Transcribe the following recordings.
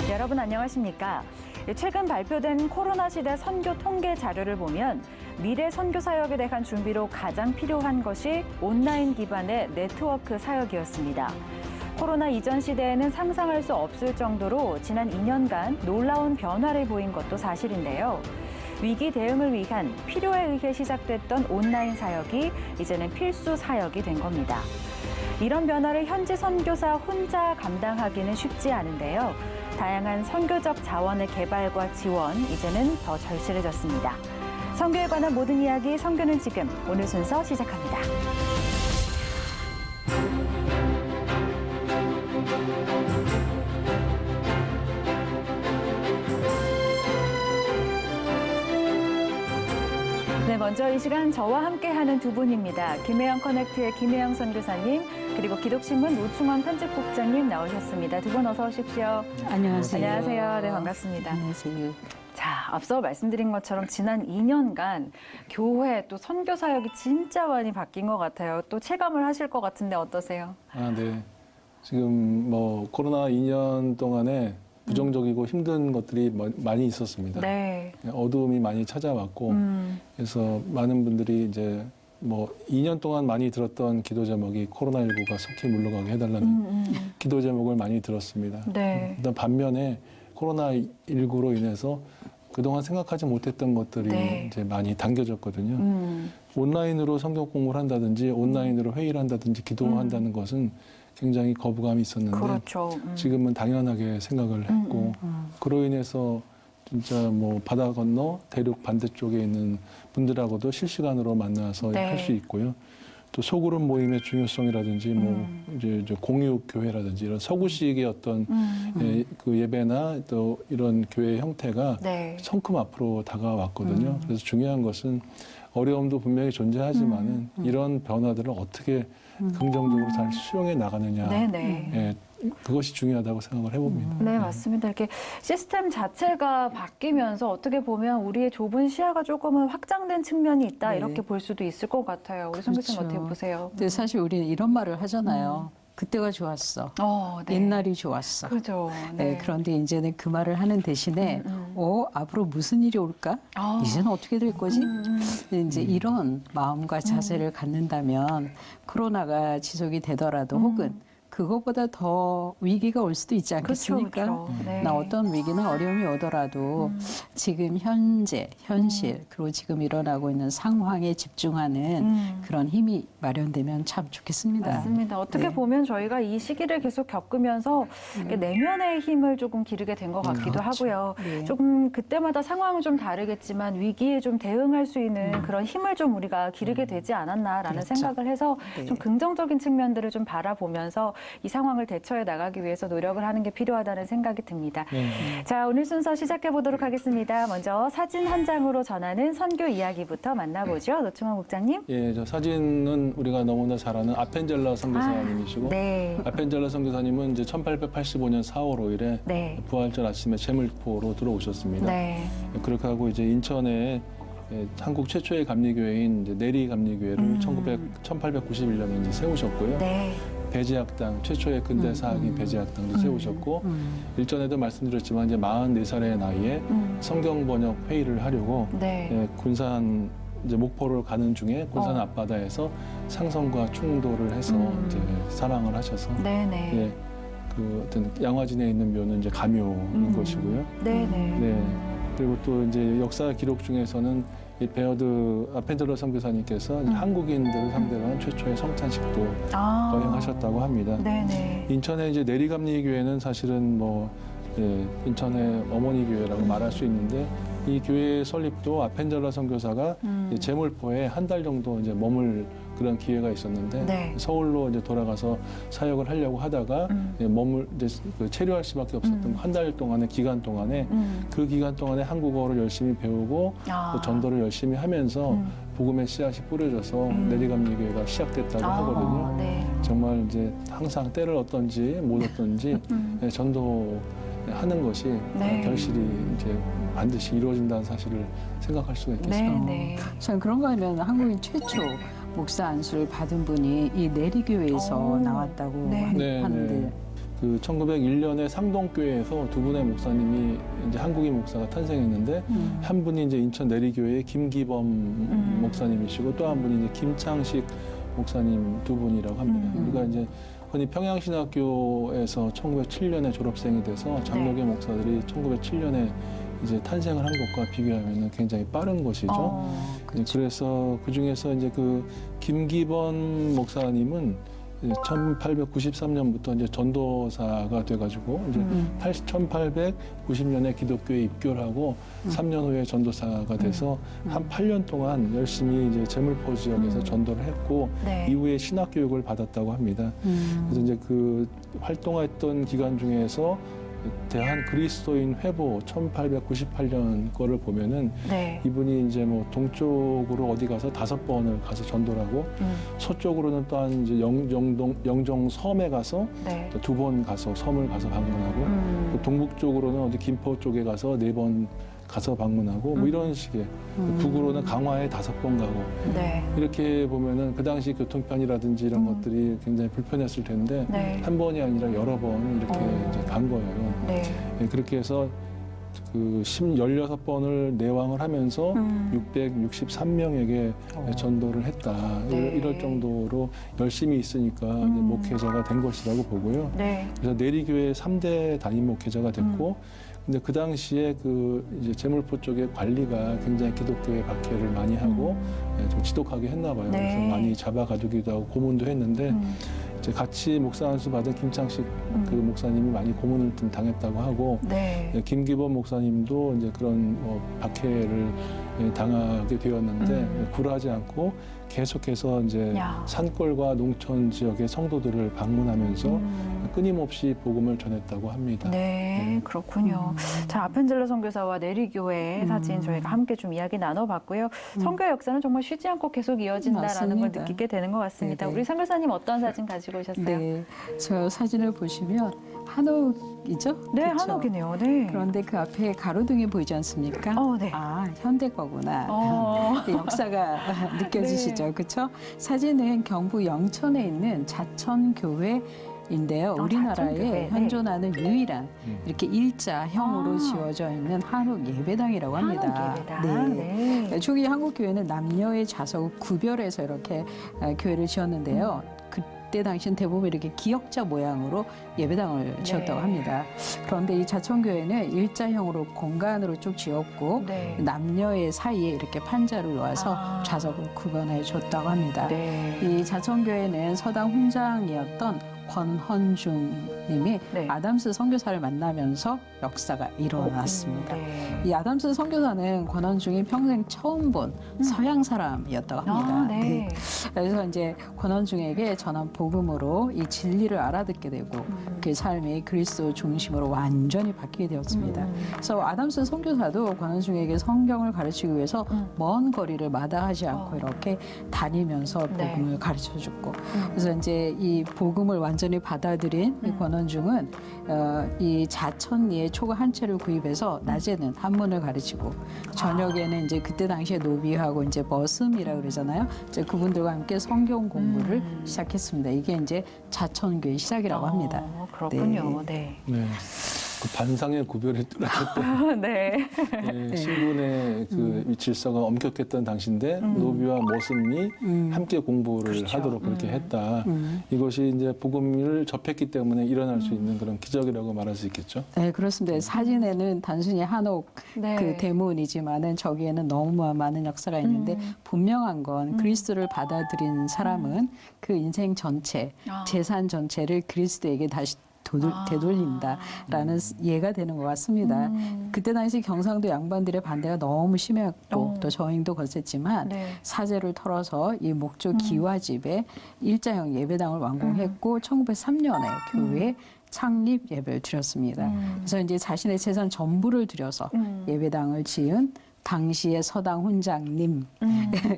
여러분 안녕하십니까? 최근 발표된 코로나 시대 선교 통계 자료를 보면 미래 선교 사역에 대한 준비로 가장 필요한 것이 온라인 기반의 네트워크 사역이었습니다. 코로나 이전 시대에는 상상할 수 없을 정도로 지난 2년간 놀라운 변화를 보인 것도 사실인데요. 위기 대응을 위한 필요에 의해 시작됐던 온라인 사역이 이제는 필수 사역이 된 겁니다. 이런 변화를 현지 선교사 혼자 감당하기는 쉽지 않은데요. 다양한 선교적 자원의 개발과 지원, 이제는 더 절실해졌습니다. 선교에 관한 모든 이야기, 선교는 지금, 오늘 순서 시작합니다. 네, 먼저 이 시간 저와 함께하는 두 분입니다. 김혜영 커넥트의 김혜영 선교사님, 그리고 기독신문 노충원 편집국장님 나오셨습니다. 두 분 어서 오십시오. 안녕하세요. 안녕하세요. 네, 반갑습니다. 안녕하세요. 자, 앞서 말씀드린 것처럼 지난 2년간 교회 또 선교 사역이 진짜 많이 바뀐 것 같아요. 또 체감을 하실 것 같은데 어떠세요? 네. 지금 코로나 2년 동안에 부정적이고 힘든 것들이 많이 있었습니다. 네. 어두움이 많이 찾아왔고, 그래서 많은 분들이 이제 2년 동안 많이 들었던 기도 제목이 코로나19가 속히 물러가게 해달라는 기도 제목을 많이 들었습니다. 네. 일단 반면에 코로나19로 인해서 그동안 생각하지 못했던 것들이 네. 이제 많이 당겨졌거든요. 온라인으로 성경 공부를 한다든지 온라인으로 회의를 한다든지 기도한다는 것은 굉장히 거부감이 있었는데 그렇죠. 지금은 당연하게 생각을 했고 그로 인해서 진짜 바다 건너 대륙 반대쪽에 있는 분들하고도 실시간으로 만나서 네. 할 수 있고요. 또 소그룹 모임의 중요성이라든지 이제 공유 교회라든지 이런 서구식의 어떤 그 예배나 또 이런 교회 형태가 네. 성큼 앞으로 다가왔거든요. 그래서 중요한 것은 어려움도 분명히 존재하지만은 이런 변화들을 어떻게 긍정적으로 잘 수용해 나가느냐. 네네. 예, 그것이 중요하다고 생각을 해봅니다. 네, 맞습니다. 이렇게 시스템 자체가 바뀌면서 어떻게 보면 우리의 좁은 시야가 조금은 확장된 측면이 있다, 네. 이렇게 볼 수도 있을 것 같아요. 우리 선교사님 그렇죠. 어떻게 보세요? 근데 사실 우리는 이런 말을 하잖아요. 그때가 좋았어. 네. 옛날이 좋았어. 그죠. 네, 그런데 이제는 그 말을 하는 대신에 앞으로 무슨 일이 올까? 이제는 어떻게 될 거지? 이제 이런 마음과 자세를 갖는다면 코로나가 지속이 되더라도 혹은 그것보다 더 위기가 올 수도 있지 않겠습니까? 그렇죠. 네. 나 어떤 위기나 어려움이 오더라도 지금 현재, 현실, 그리고 지금 일어나고 있는 상황에 집중하는 그런 힘이 마련되면 참 좋겠습니다. 맞습니다. 어떻게 네. 보면 저희가 이 시기를 계속 겪으면서 내면의 힘을 조금 기르게 된 것 같기도 그렇죠. 하고요. 네. 조금 그때마다 상황은 좀 다르겠지만 위기에 좀 대응할 수 있는 그런 힘을 좀 우리가 기르게 되지 않았나라는 그렇죠. 생각을 해서 네. 좀 긍정적인 측면들을 좀 바라보면서 이 상황을 대처해 나가기 위해서 노력을 하는 게 필요하다는 생각이 듭니다. 자, 오늘 순서 시작해 보도록 하겠습니다. 먼저 사진 한 장으로 전하는 선교 이야기부터 만나보죠. 노충원 국장님. 예, 저 사진은 우리가 너무나 잘 아는 아펜젤라 선교사님이시고 네. 아펜젤라 선교사님은 이제 1885년 4월 5일에 네. 부활절 아침에 제물포로 들어오셨습니다. 네. 그렇게 하고 이제 인천에 한국 최초의 감리교회인 이제 내리 감리교회를 1891년에 이제 세우셨고요. 네. 배제학당 최초의 근대 사학인 배제학당도 세우셨고 일전에도 말씀드렸지만 이제 44살의 나이에 성경 번역 회의를 하려고 네. 군산 이제 목포를 가는 중에 군산 앞바다에서 상선과 충돌을 해서 이제 사망을 하셔서 네네. 예, 그 어떤 양화진에 있는 묘는 이제 가묘인 것이고요. 네네. 네. 그리고 또 이제 역사 기록 중에서는 이 베어드 아펜젤러 선교사님께서 한국인들을 상대로 한 최초의 성찬식도 거행하셨다고 합니다. 네네. 인천의 이제 내리감리교회는 사실은 인천의 어머니 교회라고 말할 수 있는데 이 교회 설립도 아펜젤러 선교사가 제물포에 한 달 정도 이제 머물 그런 기회가 있었는데 네. 서울로 이제 돌아가서 사역을 하려고 하다가 체류할 수밖에 없었던 한 달 동안의 기간 동안에 그 기간 동안에 한국어를 열심히 배우고 또 전도를 열심히 하면서 복음의 씨앗이 뿌려져서 내리감리교회가 시작됐다고 하거든요. 네. 정말 이제 항상 때를 얻든지 못 얻든지 전도하는 것이 네. 결실이 이제 반드시 이루어진다는 사실을 생각할 수가 있겠습니다. 네. 전 그런가 하면 한국인 최초 목사 안수를 받은 분이 이 내리교회에서 나왔다고 네. 하는데 그 1901년에 상동교회에서 두 분의 목사님이 이제 한국인 목사가 탄생했는데 한 분이 이제 인천 내리교회의 김기범 목사님이시고 또 한 분이 이제 김창식 목사님 두 분이라고 합니다. 그러니까 이제 흔히 평양신학교에서 1907년에 졸업생이 돼서 장로교 목사들이 1907년에 이제 탄생을 한 것과 비교하면 굉장히 빠른 것이죠. 그래서 그 중에서 이제 그 김기범 목사님은 1893년부터 이제 전도사가 돼가지고 이제 1890년에 기독교에 입교를 하고 3년 후에 전도사가 돼서 한 8년 동안 열심히 이제 제물포 지역에서 전도를 했고 이후에 신학 교육을 받았다고 합니다. 그래서 이제 그 활동했던 기간 중에서 대한 그리스도인 회보 1898년 거를 보면은 이분이 이제 뭐 동쪽으로 어디 가서 5번을 가서 전도를 하고 서쪽으로는 또한 이제 영종 섬에 가서 또 2번 가서 섬을 가서 방문하고 또 동북쪽으로는 어디 김포 쪽에 가서 4번 가서 방문하고 뭐 이런 식의 북으로는 강화에 5번 가고 이렇게 보면은 그 당시 교통편이라든지 이런 것들이 굉장히 불편했을 텐데 한 번이 아니라 여러 번 이렇게 이제 간 거예요. 그렇게 해서 그 16번을 내왕을 하면서 663명에게 전도를 했다. 이럴 정도로 열심히 있으니까 이제 목회자가 된 것이라고 보고요. 그래서 내리교회 3대 담임 목회자가 됐고 근데 그 당시에 그 이제 제물포 쪽의 관리가 굉장히 기독교에 박해를 많이 하고 좀 지독하게 했나 봐요. 그래서 많이 잡아가두기도 하고 고문도 했는데 이제 같이 목사 안수 받은 김창식 그 목사님이 많이 고문을 좀 당했다고 하고 김기범 목사님도 이제 그런 박해를 당하게 되었는데 굴하지 않고 계속해서 이제 산골과 농촌 지역의 성도들을 방문하면서 끊임없이 복음을 전했다고 합니다. 그렇군요. 자, 아펜젤러 선교사와 내리교회 사진 저희가 함께 좀 이야기 나눠봤고요. 선교 역사는 정말 쉬지 않고 계속 이어진다라는 걸 느끼게 되는 것 같습니다. 우리 선교사님 어떤 사진 가지고 오셨어요? 네, 저 사진을 보시면 한옥이죠? 네, 그쵸? 한옥이네요. 그런데 그 앞에 가로등이 보이지 않습니까? 아, 현대 거구나. 역사가 느껴지시죠? 그렇죠? 사진은 경북 영천에 있는 자천교회인데요. 우리나라에 현존하는 유일한 이렇게 일자형으로 지어져 있는 한옥 예배당이라고 합니다. 초기 한국 교회는 남녀의 좌석 구별해서 이렇게 교회를 지었는데요. 그때 당시는 대부분 이렇게 기역자 모양으로 예배당을 지었다고 합니다. 그런데 이 자천교회는 일자형으로 공간으로 쭉 지었고 남녀의 사이에 이렇게 판자를 놓아서 좌석을 구분해 줬다고 합니다. 이 자천교회는 서당 훈장이었던 권헌중 님이 아담스 선교사를 만나면서 역사가 일어났습니다. 이 아담스 선교사는 권헌중이 평생 처음 본 서양 사람이었다고 합니다. 그래서 이제 권헌중에게 전한 복음으로 이 진리를 알아듣게 되고 그 삶이 그리스도 중심으로 완전히 바뀌게 되었습니다. 그래서 아담스 선교사도 권헌중에게 성경을 가르치기 위해서 먼 거리를 마다하지 않고 이렇게 다니면서 복음을 가르쳐줬고 그래서 이제 이 복음을 완전히 받아들인 이 권헌중은 이 자천리의 초가 한 채를 구입해서 낮에는 한문을 가르치고 저녁에는 이제 그때 당시에 노비하고 이제 머슴이라고 그러잖아요. 이제 그분들과 함께 성경 공부를 시작했습니다. 이게 이제 자천교의 시작이라고 합니다. 그렇군요. 그 반상의 구별이 뚜렷했던 신분의 그 질서가 엄격했던 당시인데 노비와 머슴이 함께 공부를 하도록 그렇게 했다. 이것이 이제 복음을 접했기 때문에 일어날 수 있는 그런 기적이라고 말할 수 있겠죠. 네, 그렇습니다. 사진에는 단순히 한옥 그 대문이지만은 저기에는 너무 많은 역사가 있는데 분명한 건 그리스도를 받아들인 사람은 그 인생 전체, 재산 전체를 그리스도에게 다시 되돌린다라는 예가 되는 것 같습니다. 그때 당시 경상도 양반들의 반대가 너무 심했고 또 저항도 거셌지만 사제를 털어서 이 목조 기와집에 일자형 예배당을 완공했고 1903년에 교회 창립 예배를 드렸습니다. 그래서 이제 자신의 재산 전부를 들여서 예배당을 지은 당시의 서당 훈장님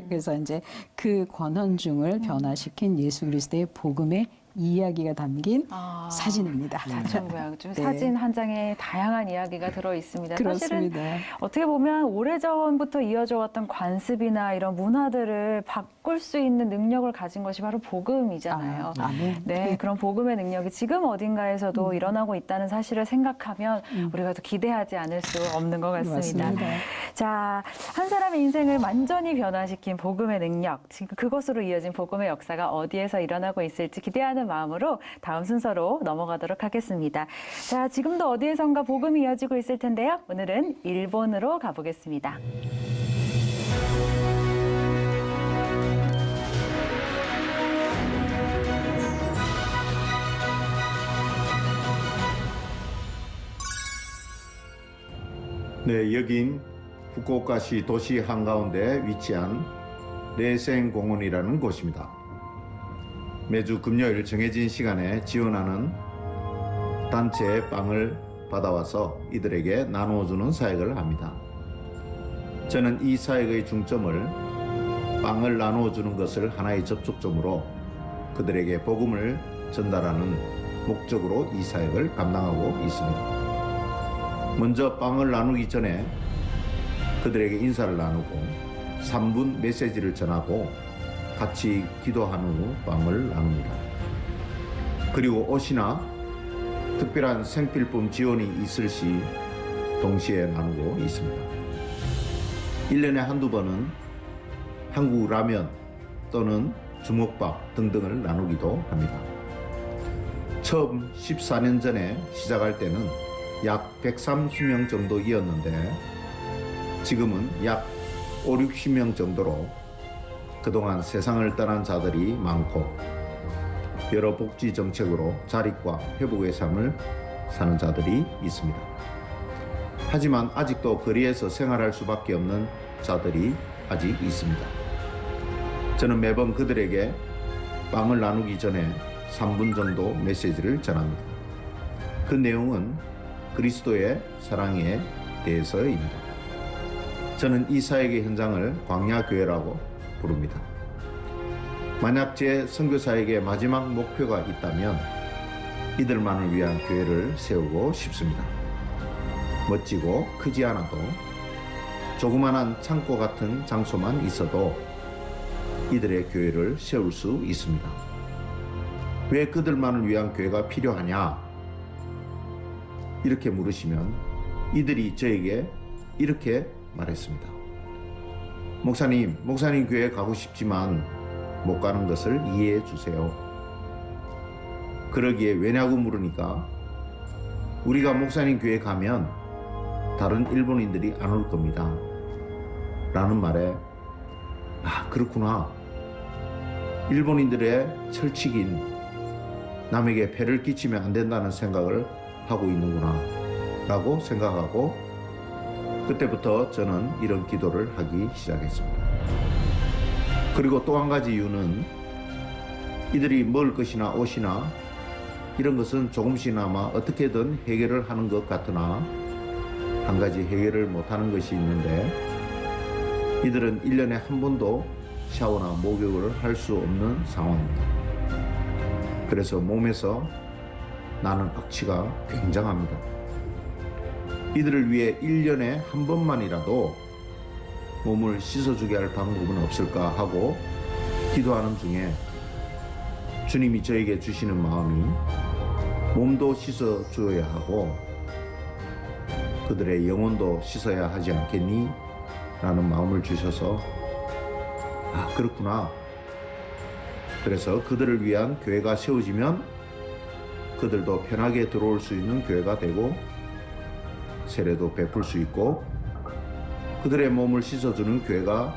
그래서 이제 그 권헌중을 변화시킨 예수 그리스도의 복음의 이야기가 담긴 아, 사진입니다. 사천구양주 네. 사진 한 장에 다양한 이야기가 들어 있습니다. 사실은 그렇습니다. 어떻게 보면 오래전부터 이어져 왔던 관습이나 이런 문화들을 바꿀 수 있는 능력을 가진 것이 바로 복음이잖아요. 아멘. 네, 그런 복음의 능력이 지금 어딘가에서도 일어나고 있다는 사실을 생각하면 우리가 더 기대하지 않을 수 없는 것 같습니다. 맞습니다. 자, 한 사람의 인생을 완전히 변화시킨 복음의 능력, 지금 그것으로 이어진 복음의 역사가 어디에서 일어나고 있을지 기대하는 마음으로 다음 순서로 넘어가도록 하겠습니다. 자, 지금도 어디에선가 복음이 이어지고 있을 텐데요. 오늘은 일본으로 가보겠습니다. 네, 여긴 후쿠오카시 도시 한가운데 위치한 레센공원이라는 곳입니다. 매주 금요일 정해진 시간에 지원하는 단체의 빵을 받아와서 이들에게 나누어주는 사역을 합니다. 저는 이 사역의 중점을 빵을 나누어주는 것을 하나의 접촉점으로 그들에게 복음을 전달하는 목적으로 이 사역을 감당하고 있습니다. 먼저 빵을 나누기 전에 그들에게 인사를 나누고 3분 메시지를 전하고 같이 기도한 후 빵을 나눕니다. 그리고 옷이나 특별한 생필품 지원이 있을 시 동시에 나누고 있습니다. 1년에 한두 번은 한국 라면 또는 주먹밥 등등을 나누기도 합니다. 처음 14년 전에 시작할 때는 약 130명 정도이었는데 지금은 약 5, 60명 정도로 그동안 세상을 떠난 자들이 많고 여러 복지 정책으로 자립과 회복의 삶을 사는 자들이 있습니다. 하지만 아직도 거리에서 생활할 수밖에 없는 자들이 아직 있습니다. 저는 매번 그들에게 빵을 나누기 전에 3분 정도 메시지를 전합니다. 그 내용은 그리스도의 사랑에 대해서입니다. 저는 이 사역의 현장을 광야교회라고 부릅니다. 만약 제 선교사에게 마지막 목표가 있다면 이들만을 위한 교회를 세우고 싶습니다. 멋지고 크지 않아도 조그만한 창고 같은 장소만 있어도 이들의 교회를 세울 수 있습니다. 왜 그들만을 위한 교회가 필요하냐? 이렇게 물으시면 이들이 저에게 이렇게 말했습니다. 목사님 교회 가고 싶지만 못 가는 것을 이해해 주세요. 그러기에 왜냐고 물으니까 우리가 목사님 교회 가면 다른 일본인들이 안 올 겁니다. 라는 말에 그렇구나. 일본인들의 철칙인 남에게 폐를 끼치면 안 된다는 생각을 하고 있는구나 라고 생각하고 그때부터 저는 이런 기도를 하기 시작했습니다. 그리고 또 한 가지 이유는 이들이 먹을 것이나 옷이나 이런 것은 조금씩이나마 어떻게든 해결을 하는 것 같으나 한 가지 해결을 못하는 것이 있는데 이들은 1년에 한 번도 샤워나 목욕을 할 수 없는 상황입니다. 그래서 몸에서 나는 악취가 굉장합니다. 이들을 위해 1년에 한 번만이라도 몸을 씻어주게 할 방법은 없을까 하고 기도하는 중에 주님이 저에게 주시는 마음이 몸도 씻어줘야 하고 그들의 영혼도 씻어야 하지 않겠니? 라는 마음을 주셔서 그렇구나. 그래서 그들을 위한 교회가 세워지면 그들도 편하게 들어올 수 있는 교회가 되고 세례도 베풀 수 있고 그들의 몸을 씻어주는 교회가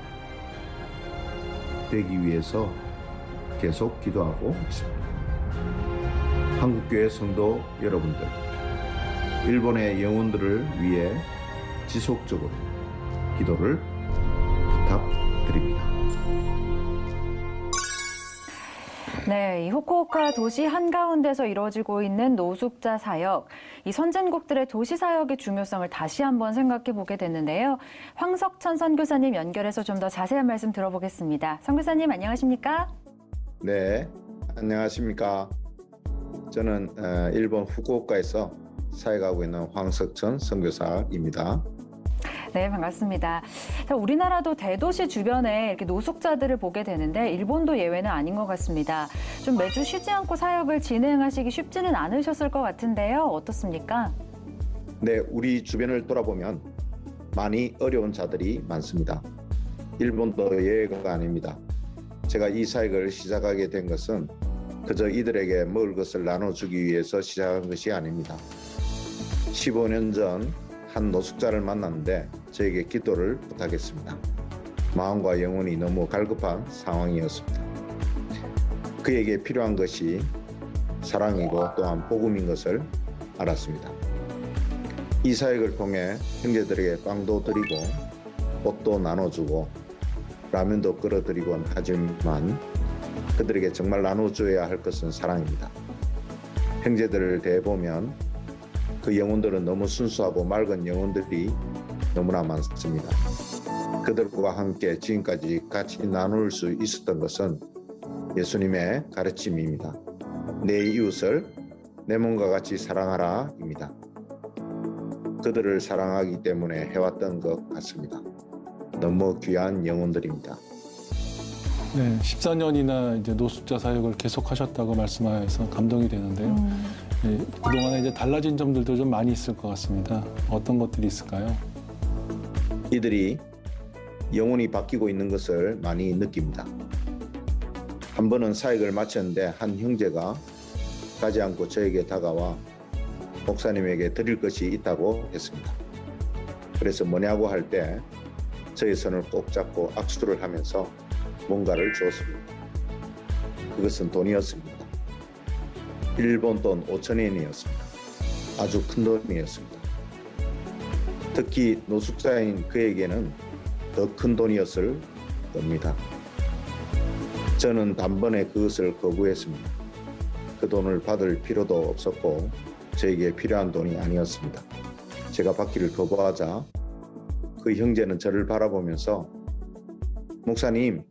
되기 위해서 계속 기도하고 있습니다. 한국교회 성도 여러분들, 일본의 영혼들을 위해 지속적으로 기도를 부탁드립니다. 네, 이 후쿠오카 도시 한가운데서 이루어지고 있는 노숙자 사역, 이 선진국들의 도시 사역의 중요성을 다시 한번 생각해 보게 됐는데요. 황석천 선교사님 연결해서 좀 더 자세한 말씀 들어보겠습니다. 선교사님 안녕하십니까? 네, 안녕하십니까? 저는 일본 후쿠오카에서 사역하고 있는 황석천 선교사입니다. 네, 반갑습니다. 자, 우리나라도 대도시 주변에 이렇게 노숙자들을 보게 되는데 일본도 예외는 아닌 것 같습니다. 좀 매주 쉬지 않고 사역을 진행하시기 쉽지는 않으셨을 것 같은데요. 어떻습니까? 네, 우리 주변을 돌아보면 많이 어려운 자들이 많습니다. 일본도 예외가 아닙니다. 제가 이 사역을 시작하게 된 것은 그저 이들에게 먹을 것을 나눠주기 위해서 시작한 것이 아닙니다. 15년 전 한 노숙자를 만났는데 저에게 기도를 부탁했습니다. 마음과 영혼이 너무 갈급한 상황이었습니다. 그에게 필요한 것이 사랑이고 또한 복음인 것을 알았습니다. 이 사역을 통해 형제들에게 빵도 드리고 옷도 나눠주고 라면도 끓여드리곤 하지만 그들에게 정말 나눠줘야 할 것은 사랑입니다. 형제들을 대보면 그 영혼들은 너무 순수하고 맑은 영혼들이 너무나 많습니다. 그들과 함께 지금까지 같이 나눌 수 있었던 것은 예수님의 가르침입니다. 내 이웃을 내 몸과 같이 사랑하라입니다. 그들을 사랑하기 때문에 해왔던 것 같습니다. 너무 귀한 영혼들입니다. 네, 14년이나 이제 노숙자 사역을 계속하셨다고 말씀하셔서 감동이 되는데요. 네, 그동안에 이제 달라진 점들도 좀 많이 있을 것 같습니다. 어떤 것들이 있을까요? 이들이 영혼이 바뀌고 있는 것을 많이 느낍니다. 한 번은 사역을 마쳤는데 한 형제가 가지 않고 저에게 다가와 목사님에게 드릴 것이 있다고 했습니다. 그래서 뭐냐고 할 때 저의 손을 꼭 잡고 악수를 하면서 뭔가를 주었습니다. 그것은 돈이었습니다. 일본 돈 5,000엔이었습니다. 아주 큰 돈이었습니다. 특히 노숙자인 그에게는 더 큰 돈이었을 겁니다. 저는 단번에 그것을 거부했습니다. 그 돈을 받을 필요도 없었고 저에게 필요한 돈이 아니었습니다. 제가 받기를 거부하자 그 형제는 저를 바라보면서 목사님이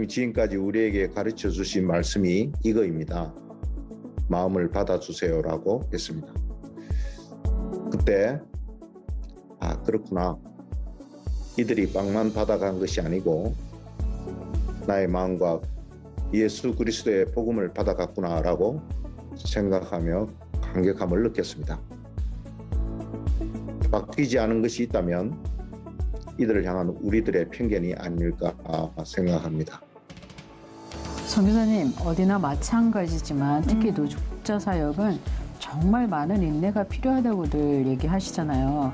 지금까지 우리에게 가르쳐 주신 말씀이 이거입니다. 마음을 받아주세요라고 했습니다. 그때 그렇구나. 이들이 빵만 받아간 것이 아니고 나의 마음과 예수 그리스도의 복음을 받아갔구나라고 생각하며 감격함을 느꼈습니다. 바뀌지 않은 것이 있다면 이들을 향한 우리들의 편견이 아닐까 생각합니다. 선교사님, 어디나 마찬가지지만 특히 노숙자 사역은 정말 많은 인내가 필요하다고들 얘기하시잖아요.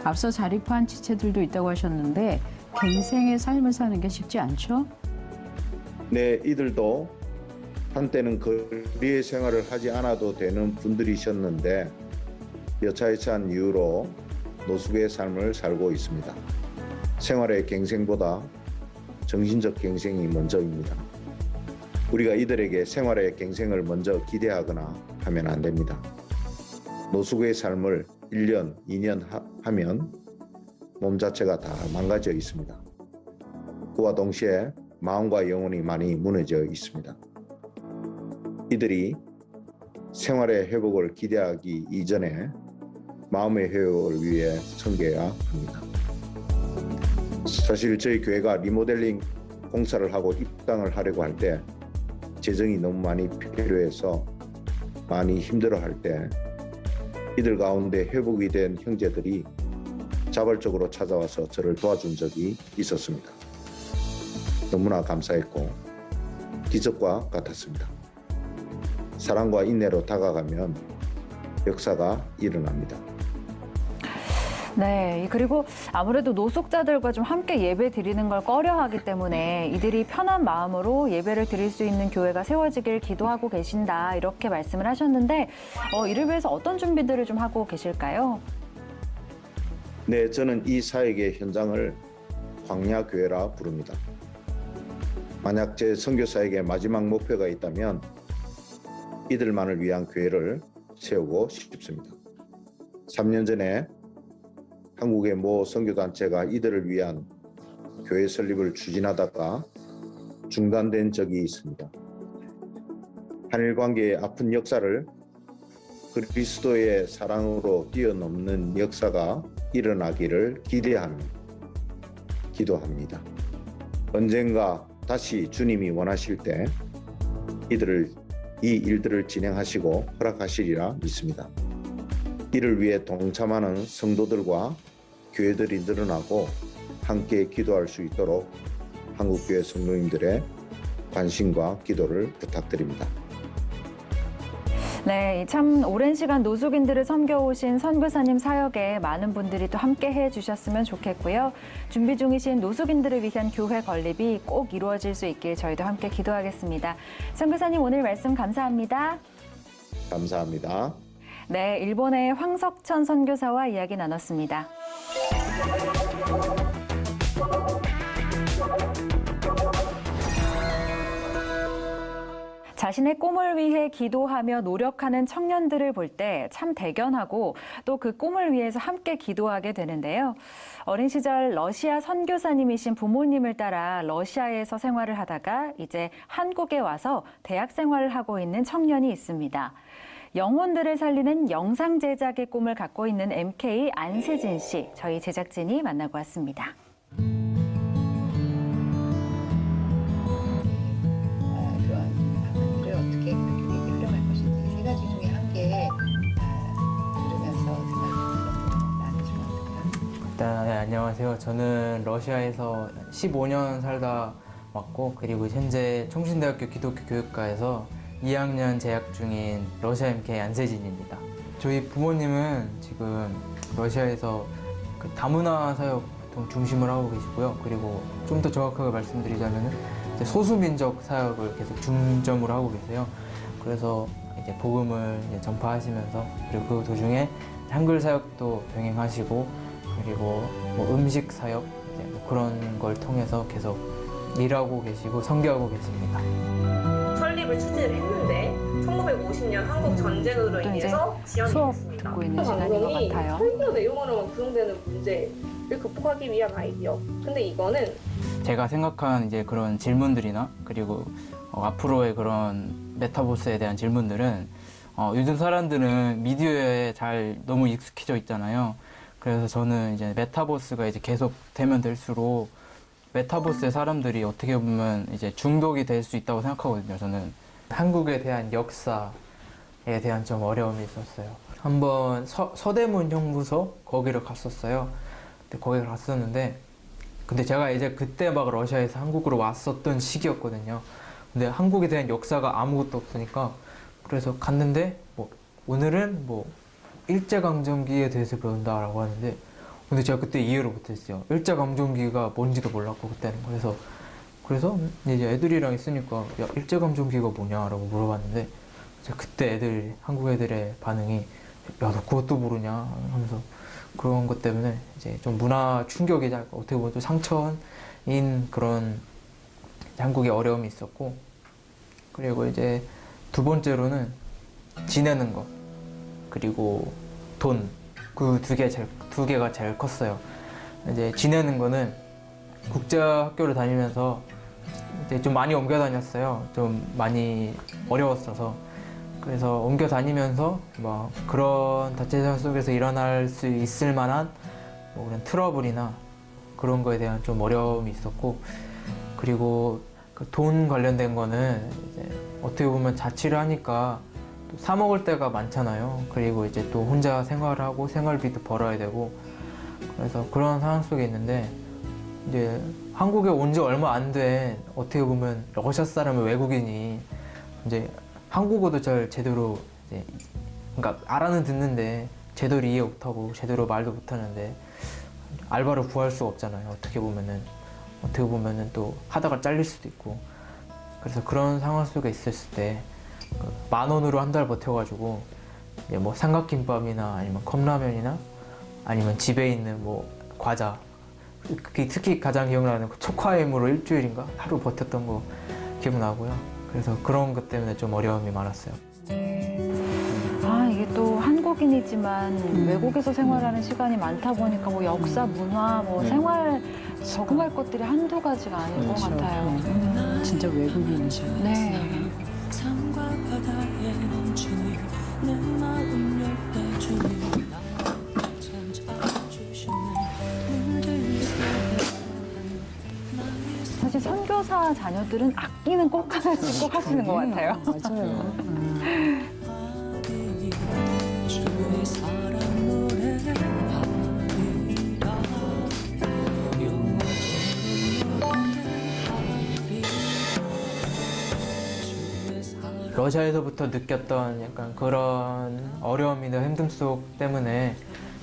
앞서 자립한 지체들도 있다고 하셨는데 갱생의 삶을 사는 게 쉽지 않죠? 네, 이들도 한때는 거리의 생활을 하지 않아도 되는 분들이셨는데 여차여차한 이유로 노숙의 삶을 살고 있습니다. 생활의 갱생보다 정신적 갱생이 먼저입니다. 우리가 이들에게 생활의 갱생을 먼저 기대하거나 하면 안 됩니다. 노숙의 삶을 1년, 2년 하면 몸 자체가 다 망가져 있습니다. 그와 동시에 마음과 영혼이 많이 무너져 있습니다. 이들이 생활의 회복을 기대하기 이전에 마음의 회복을 위해 섬겨야 합니다. 사실 저희 교회가 리모델링 공사를 하고 입당을 하려고 할 때 재정이 너무 많이 필요해서 많이 힘들어할 때 이들 가운데 회복이 된 형제들이 자발적으로 찾아와서 저를 도와준 적이 있었습니다. 너무나 감사했고 기적과 같았습니다. 사랑과 인내로 다가가면 역사가 일어납니다. 네, 그리고 아무래도 노숙자들과 좀 함께 예배 드리는 걸 꺼려하기 때문에 이들이 편한 마음으로 예배를 드릴 수 있는 교회가 세워지길 기도하고 계신다 이렇게 말씀을 하셨는데 이를 위해서 어떤 준비들을 좀 하고 계실까요? 네, 저는 이 사역의 현장을 광야교회라 부릅니다. 만약 제 선교사에게 마지막 목표가 있다면 이들만을 위한 교회를 세우고 싶습니다. 3년 전에 한국의 모 선교단체가 이들을 위한 교회 설립을 추진하다가 중단된 적이 있습니다. 한일 관계의 아픈 역사를 그리스도의 사랑으로 뛰어넘는 역사가 일어나기를 기도합니다. 언젠가 다시 주님이 원하실 때 이 일들을 진행하시고 허락하시리라 믿습니다. 이를 위해 동참하는 성도들과 교회들이 늘어나고 함께 기도할 수 있도록 한국교회 성도님들의 관심과 기도를 부탁드립니다. 네, 참 오랜 시간 노숙인들을 섬겨오신 선교사님 사역에 많은 분들이 또 함께 해주셨으면 좋겠고요. 준비 중이신 노숙인들을 위한 교회 건립이 꼭 이루어질 수 있길 저희도 함께 기도하겠습니다. 선교사님 오늘 말씀 감사합니다. 감사합니다. 네, 일본의 황석천 선교사와 이야기 나눴습니다. 자신의 꿈을 위해 기도하며 노력하는 청년들을 볼 때 참 대견하고 또 그 꿈을 위해서 함께 기도하게 되는데요. 어린 시절 러시아 선교사님이신 부모님을 따라 러시아에서 생활을 하다가 이제 한국에 와서 대학 생활을 하고 있는 청년이 있습니다. 영혼들을 살리는 영상 제작의 꿈을 갖고 있는 MK 안세진 씨, 저희 제작진이 만나고 왔습니다. 네, 안녕하세요. 저는 러시아에서 15년 살다 왔고, 그리고 현재 총신대학교 기독교 교육과에서 2학년 재학 중인 러시아 MK 안세진입니다. 저희 부모님은 지금 러시아에서 그 다문화 사역 보통 중심을 하고 계시고요. 그리고 좀 더 정확하게 말씀드리자면 소수민족 사역을 계속 중점으로 하고 계세요. 그래서 이제 복음을 이제 전파하시면서, 그리고 그 도중에 한글 사역도 병행하시고, 그리고 뭐 음식 사역 이제 뭐 그런 걸 통해서 계속 일하고 계시고 선교하고 계십니다. 설립을 추진을 했는데 1950년 한국 전쟁으로 인해서 지연이 수업 됐습니다. 듣고 있는 시간인 것 같아요. 설교 내용으로만 구성되는 문제를 극복하기 위한 아이디어. 근데 이거는 제가 생각한 이제 그런 질문들이나 그리고 앞으로의 그런 메타버스에 대한 질문들은 요즘 사람들은 미디어에 잘 너무 익숙해져 있잖아요. 그래서 저는 이제 메타버스가 이제 계속 되면 될수록 메타버스의 사람들이 어떻게 보면 이제 중독이 될 수 있다고 생각하거든요. 저는 한국에 대한 역사에 대한 좀 어려움이 있었어요. 한번 서대문 형무소 거기를 갔었어요. 근데 거기를 갔었는데, 근데 제가 이제 그때 막 러시아에서 한국으로 왔었던 시기였거든요. 근데 한국에 대한 역사가 아무것도 없으니까, 그래서 갔는데 뭐 오늘은 뭐 일제강점기에 대해서 배운다라고 하는데, 근데 제가 그때 이해를 못했어요. 일제강점기가 뭔지도 몰랐고 그때는. 그래서 이제 애들이랑 있으니까 야, 일제강점기가 뭐냐라고 물어봤는데, 제가 그때 한국 애들의 반응이 야, 너 그것도 모르냐 하면서, 그런 것 때문에 이제 좀 문화 충격이 어떻게 보면 좀 상처인 그런 한국의 어려움이 있었고, 그리고 이제 두 번째로는 지내는 것, 그리고 돈, 그 두 개가 제일 컸어요. 이제 지내는 거는 국제학교를 다니면서 이제 좀 많이 옮겨 다녔어요. 좀 많이 어려웠어서. 그래서 옮겨 다니면서 뭐 그런 자체생활 속에서 일어날 수 있을 만한 뭐 그런 트러블이나 그런 거에 대한 좀 어려움이 있었고, 그리고 그 돈 관련된 거는 이제 어떻게 보면 자취를 하니까 또 사 먹을 때가 많잖아요. 그리고 이제 또 혼자 생활하고 생활비도 벌어야 되고, 그래서 그런 상황 속에 있는데, 이제 한국에 온 지 얼마 안 된 어떻게 보면 러시아 사람의 외국인이 이제 한국어도 잘 제대로 이제 그러니까 알아는 듣는데 제대로 이해 못하고 제대로 말도 못하는데 알바를 구할 수가 없잖아요. 어떻게 보면은 또 하다가 잘릴 수도 있고. 그래서 그런 상황 속에 있었을 때 10,000원으로 한 달 버텨가지고 이제 뭐 삼각김밥이나 아니면 컵라면이나 아니면 집에 있는 뭐 과자, 특히 가장 기억나는 그 초코아임으로 일주일인가 하루 버텼던 거 기억나고요. 그래서 그런 것 때문에 좀 어려움이 많았어요. 아, 이게 또 한국인이지만 외국에서 생활하는 시간이 많다 보니까 뭐 역사, 문화, 뭐 생활 적응할 것들이 한두 가지가 아닌 것 같아요. 진짜 외국인이죠. 네. 산과 바다에 넘치니 내 마음 열때 주니 나를 찾아주시네 물들이 사실 선교사 자녀들은 악기는 꼭 하나씩 꼭 하시는 것 같아요. 맞아요. 주의 사랑 노래하리라 러시아에서부터 느꼈던 약간 그런 어려움이나 힘듦 속 때문에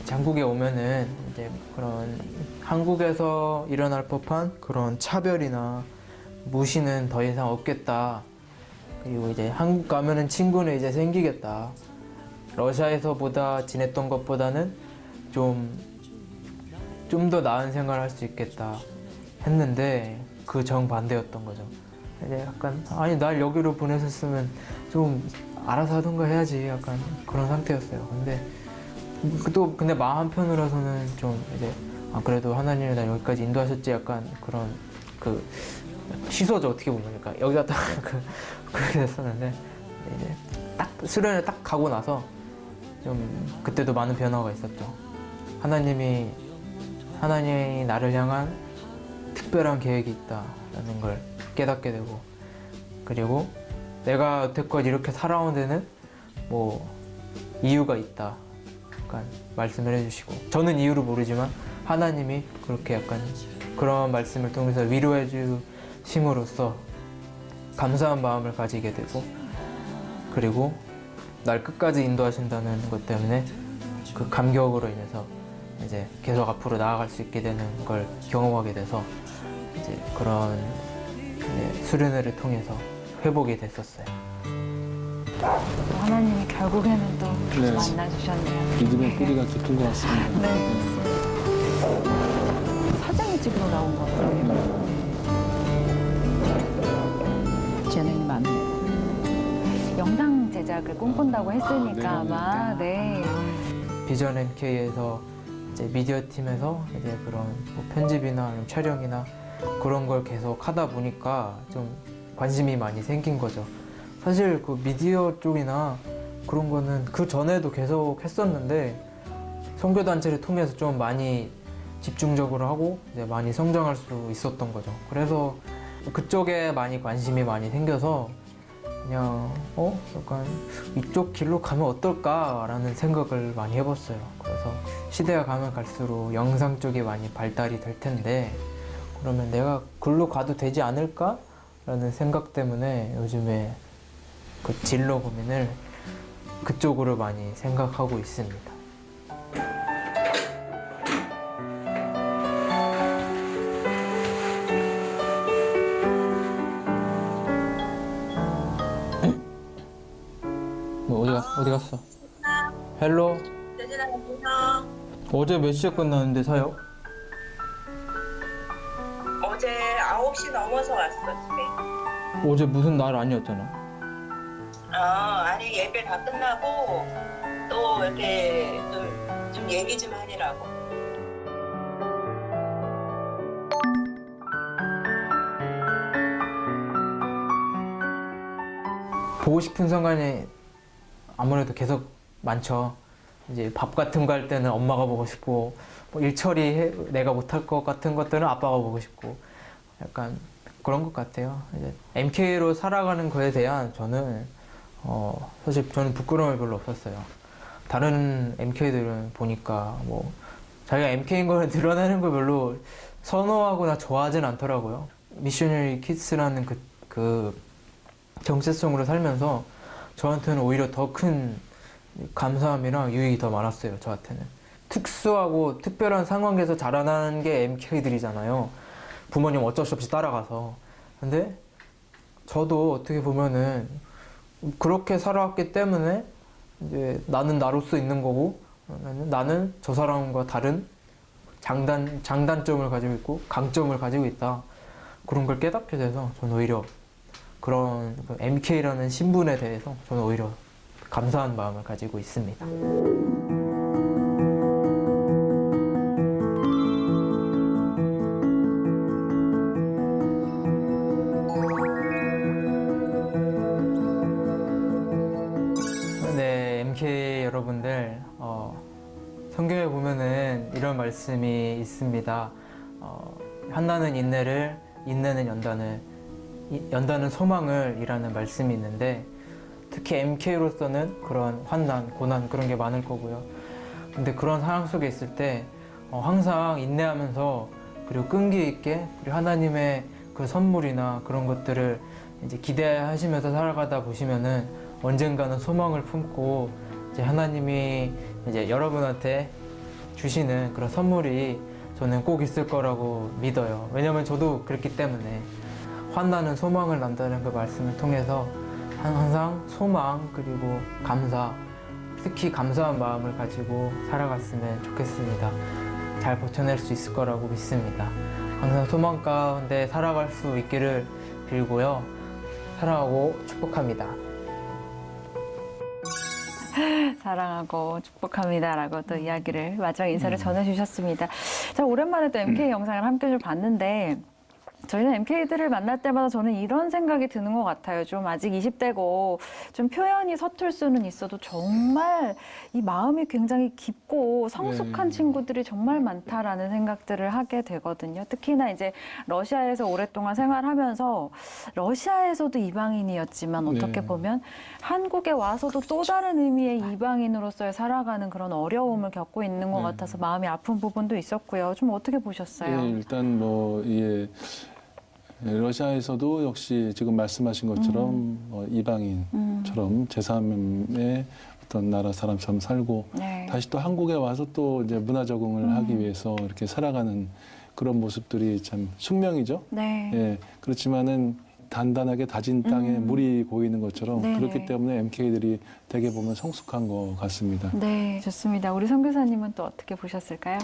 한국에 오면은 이제 그런 한국에서 일어날 법한 그런 차별이나 무시는 더 이상 없겠다. 그리고 이제 한국 가면은 친구는 이제 생기겠다. 러시아에서보다 지냈던 것보다는 좀 더 나은 생활을 할 수 있겠다 했는데 그 정반대였던 거죠. 이제 약간 아니 날 여기로 보내셨으면 좀 알아서 하던가 해야지 약간 그런 상태였어요. 근데 마음 한편으로서는 좀 이제 그래도 하나님이 날 여기까지 인도하셨지 약간 그런 그 시소죠 어떻게 보면 그러니까 여기 갔다 그렇게 됐었는데 이제 딱 수련을 딱 가고 나서 좀 그때도 많은 변화가 있었죠. 하나님이 나를 향한 특별한 계획이 있다라는 걸 깨닫게 되고 그리고 내가 여태껏 이렇게 살아온 데는 뭐 이유가 있다 약간 말씀을 해주시고 저는 이유를 모르지만 하나님이 그렇게 약간 그런 말씀을 통해서 위로해 주심으로써 감사한 마음을 가지게 되고 그리고 날 끝까지 인도하신다는 것 때문에 그 감격으로 인해서 이제 계속 앞으로 나아갈 수 있게 되는 걸 경험하게 돼서 이제 그런 수련회를 통해서 회복이 됐었어요. 하나님이 결국에는 또 네. 만나주셨네요. 믿음의 뿌리가 깊은 것 같습니다. 네. 사진이 찍으러 나온 것 같아요. 재능이 많네요. 영상 제작을 꿈꾼다고 했으니까 아마 네. 비전 MK에서 이제 미디어 팀에서 이제 그런 뭐 편집이나 아니면 촬영이나 그런 걸 계속 하다 보니까 좀 관심이 많이 생긴 거죠. 사실 그 미디어 쪽이나 그런 거는 그 전에도 계속 했었는데 선교단체를 통해서 좀 많이 집중적으로 하고 이제 많이 성장할 수 있었던 거죠. 그래서 그쪽에 많이 관심이 많이 생겨서 그냥 약간 이쪽 길로 가면 어떨까라는 생각을 많이 해봤어요. 그래서 시대가 가면 갈수록 영상 쪽이 많이 발달이 될 텐데 그러면 내가 글로 가도 되지 않을까라는 생각 때문에 요즘에 그 진로 고민을 그쪽으로 많이 생각하고 있습니다. 어디 갔어? 헬로? 대진아 안녕. 어제 몇 시에 끝났는데 사역? 어제 9시 넘어서 왔어 집에. 어제 무슨 날 아니었잖아. 아니 예배 다 끝나고 또 이렇게 좀 얘기 좀 하느라고. 보고 싶은 순간이 아무래도 계속 많죠. 이제 밥 같은 거 할 때는 엄마가 보고 싶고 뭐 일 처리 내가 못할 것 같은 것들은 아빠가 보고 싶고 약간 그런 것 같아요. 이제 MK로 살아가는 거에 대한 저는 사실 저는 부끄러움이 별로 없었어요. 다른 MK들은 보니까 뭐 자기가 MK인 걸 드러내는 걸 별로 선호하거나 좋아하진 않더라고요. 미셔너리 키드스라는 그 정체성으로 살면서 저한테는 오히려 더 큰 감사함이랑 유익이 더 많았어요. 저한테는 특수하고 특별한 상황에서 자라나는 게 MK들이잖아요. 부모님 어쩔 수 없이 따라가서. 근데 저도 어떻게 보면은 그렇게 살아왔기 때문에 이제 나는 나로서 있는 거고 나는 저 사람과 다른 장단점을 가지고 있고 강점을 가지고 있다. 그런 걸 깨닫게 돼서 저는 오히려 그런 MK라는 신분에 대해서 저는 오히려 감사한 마음을 가지고 있습니다. 정말 성경에 보면은 이런 말씀이 있습니다. 환난은 인내를, 인내는 연단을, 연단은 소망을 이라는 말씀이 있는데 특히 MK로서는 그런 환난, 고난 그런 게 많을 거고요. 근데 그런 상황 속에 있을 때 항상 인내하면서 그리고 끈기 있게 그리고 하나님의 그 선물이나 그런 것들을 이제 기대하시면서 살아가다 보시면은 언젠가는 소망을 품고 이제 하나님이 이제 여러분한테 주시는 그런 선물이 저는 꼭 있을 거라고 믿어요. 왜냐면 저도 그렇기 때문에 환난은 소망을 난다는 그 말씀을 통해서 항상 소망 그리고 감사, 특히 감사한 마음을 가지고 살아갔으면 좋겠습니다. 잘 버텨낼 수 있을 거라고 믿습니다. 항상 소망 가운데 살아갈 수 있기를 빌고요. 사랑하고 축복합니다. 사랑하고 축복합니다라고 또 이야기를 마지막 인사를 전해주셨습니다. 자, 오랜만에 또 MK 영상을 함께 좀 봤는데 저희는 MK들을 만날 때마다 저는 이런 생각이 드는 것 같아요. 좀 아직 20대고 좀 표현이 서툴 수는 있어도 정말 이 마음이 굉장히 깊고 성숙한 네. 친구들이 정말 많다라는 생각들을 하게 되거든요. 특히나 이제 러시아에서 오랫동안 생활하면서 러시아에서도 이방인이었지만 어떻게 네. 보면 한국에 와서도 또 다른 의미의 이방인으로서의 살아가는 그런 어려움을 겪고 있는 것 네. 같아서 마음이 아픈 부분도 있었고요. 좀 어떻게 보셨어요? 예, 일단 러시아에서도 역시 지금 말씀하신 것처럼 이방인처럼 제3의 어떤 나라 사람처럼 살고 네. 다시 또 한국에 와서 또 이제 문화 적응을 하기 위해서 이렇게 살아가는 그런 모습들이 참 숙명이죠. 네. 예, 그렇지만은 단단하게 다진 땅에 물이 고이는 것처럼 네네. 그렇기 때문에 MK들이 되게 보면 성숙한 것 같습니다. 네, 좋습니다. 우리 선교사님은 또 어떻게 보셨을까요?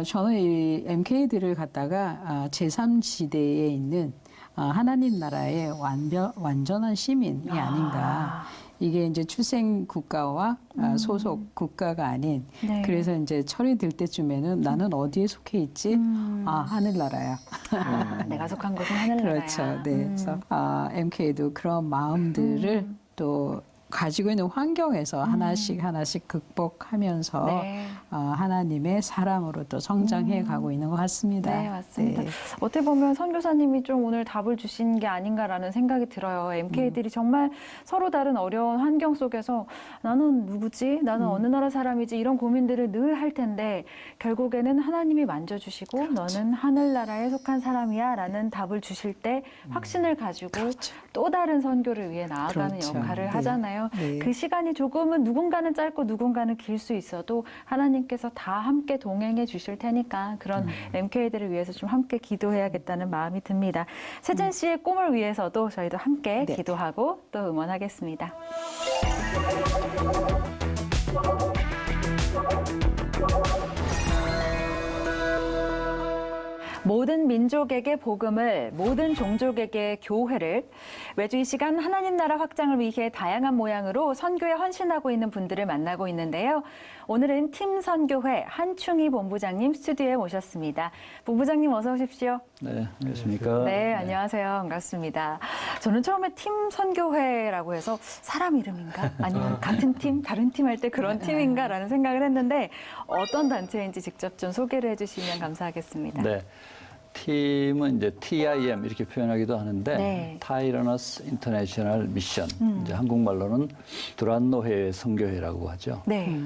저는 이 MK들을 갖다가 제3지대에 있는 하나님 나라의 완전한 시민이 아닌가. 이게 이제 출생 국가와 소속 국가가 아닌 네. 그래서 이제 철이 들 때쯤에는 나는 어디에 속해 있지? 하늘나라야. 내가 속한 곳은 하늘나라야. 그렇죠. 네. 그래서 MK도 그런 마음들을 또 가지고 있는 환경에서 하나씩 극복하면서 네. 하나님의 사랑으로 또 성장해 가고 있는 것 같습니다. 네, 맞습니다. 네. 어떻게 보면 선교사님이 좀 오늘 답을 주신 게 아닌가라는 생각이 들어요. MK들이 정말 서로 다른 어려운 환경 속에서 나는 누구지? 나는 어느 나라 사람이지? 이런 고민들을 늘 할 텐데 결국에는 하나님이 만져주시고 너는 하늘나라에 속한 사람이야 라는 답을 주실 때 확신을 가지고 또 다른 선교를 위해 나아가는 그렇죠. 역할을 네. 하잖아요. 네. 그 시간이 조금은 누군가는 짧고 누군가는 길 수 있어도 하나님께서 다 함께 동행해 주실 테니까 그런 MK들을 위해서 좀 함께 기도해야겠다는 마음이 듭니다. 세진 씨의 꿈을 위해서도 저희도 함께 네. 기도하고 또 응원하겠습니다. 모든 민족에게 복음을, 모든 종족에게 교회를 매주 이 시간 하나님 나라 확장을 위해 다양한 모양으로 선교에 헌신하고 있는 분들을 만나고 있는데요. 오늘은 팀 선교회 한충희 본부장님 스튜디오에 모셨습니다. 본부장님 어서 오십시오. 네, 안녕하십니까. 네, 안녕하세요. 반갑습니다. 저는 처음에 팀 선교회라고 해서 사람 이름인가? 아니면 같은 팀, 다른 팀 할 때 그런 팀인가라는 생각을 했는데 어떤 단체인지 직접 좀 소개를 해주시면 감사하겠습니다. 네. 팀은 이제 TIM 이렇게 표현하기도 하는데 네. 타이러너스 인터내셔널 미션 이제 한국말로는 두란노회 선교회라고 하죠. 네.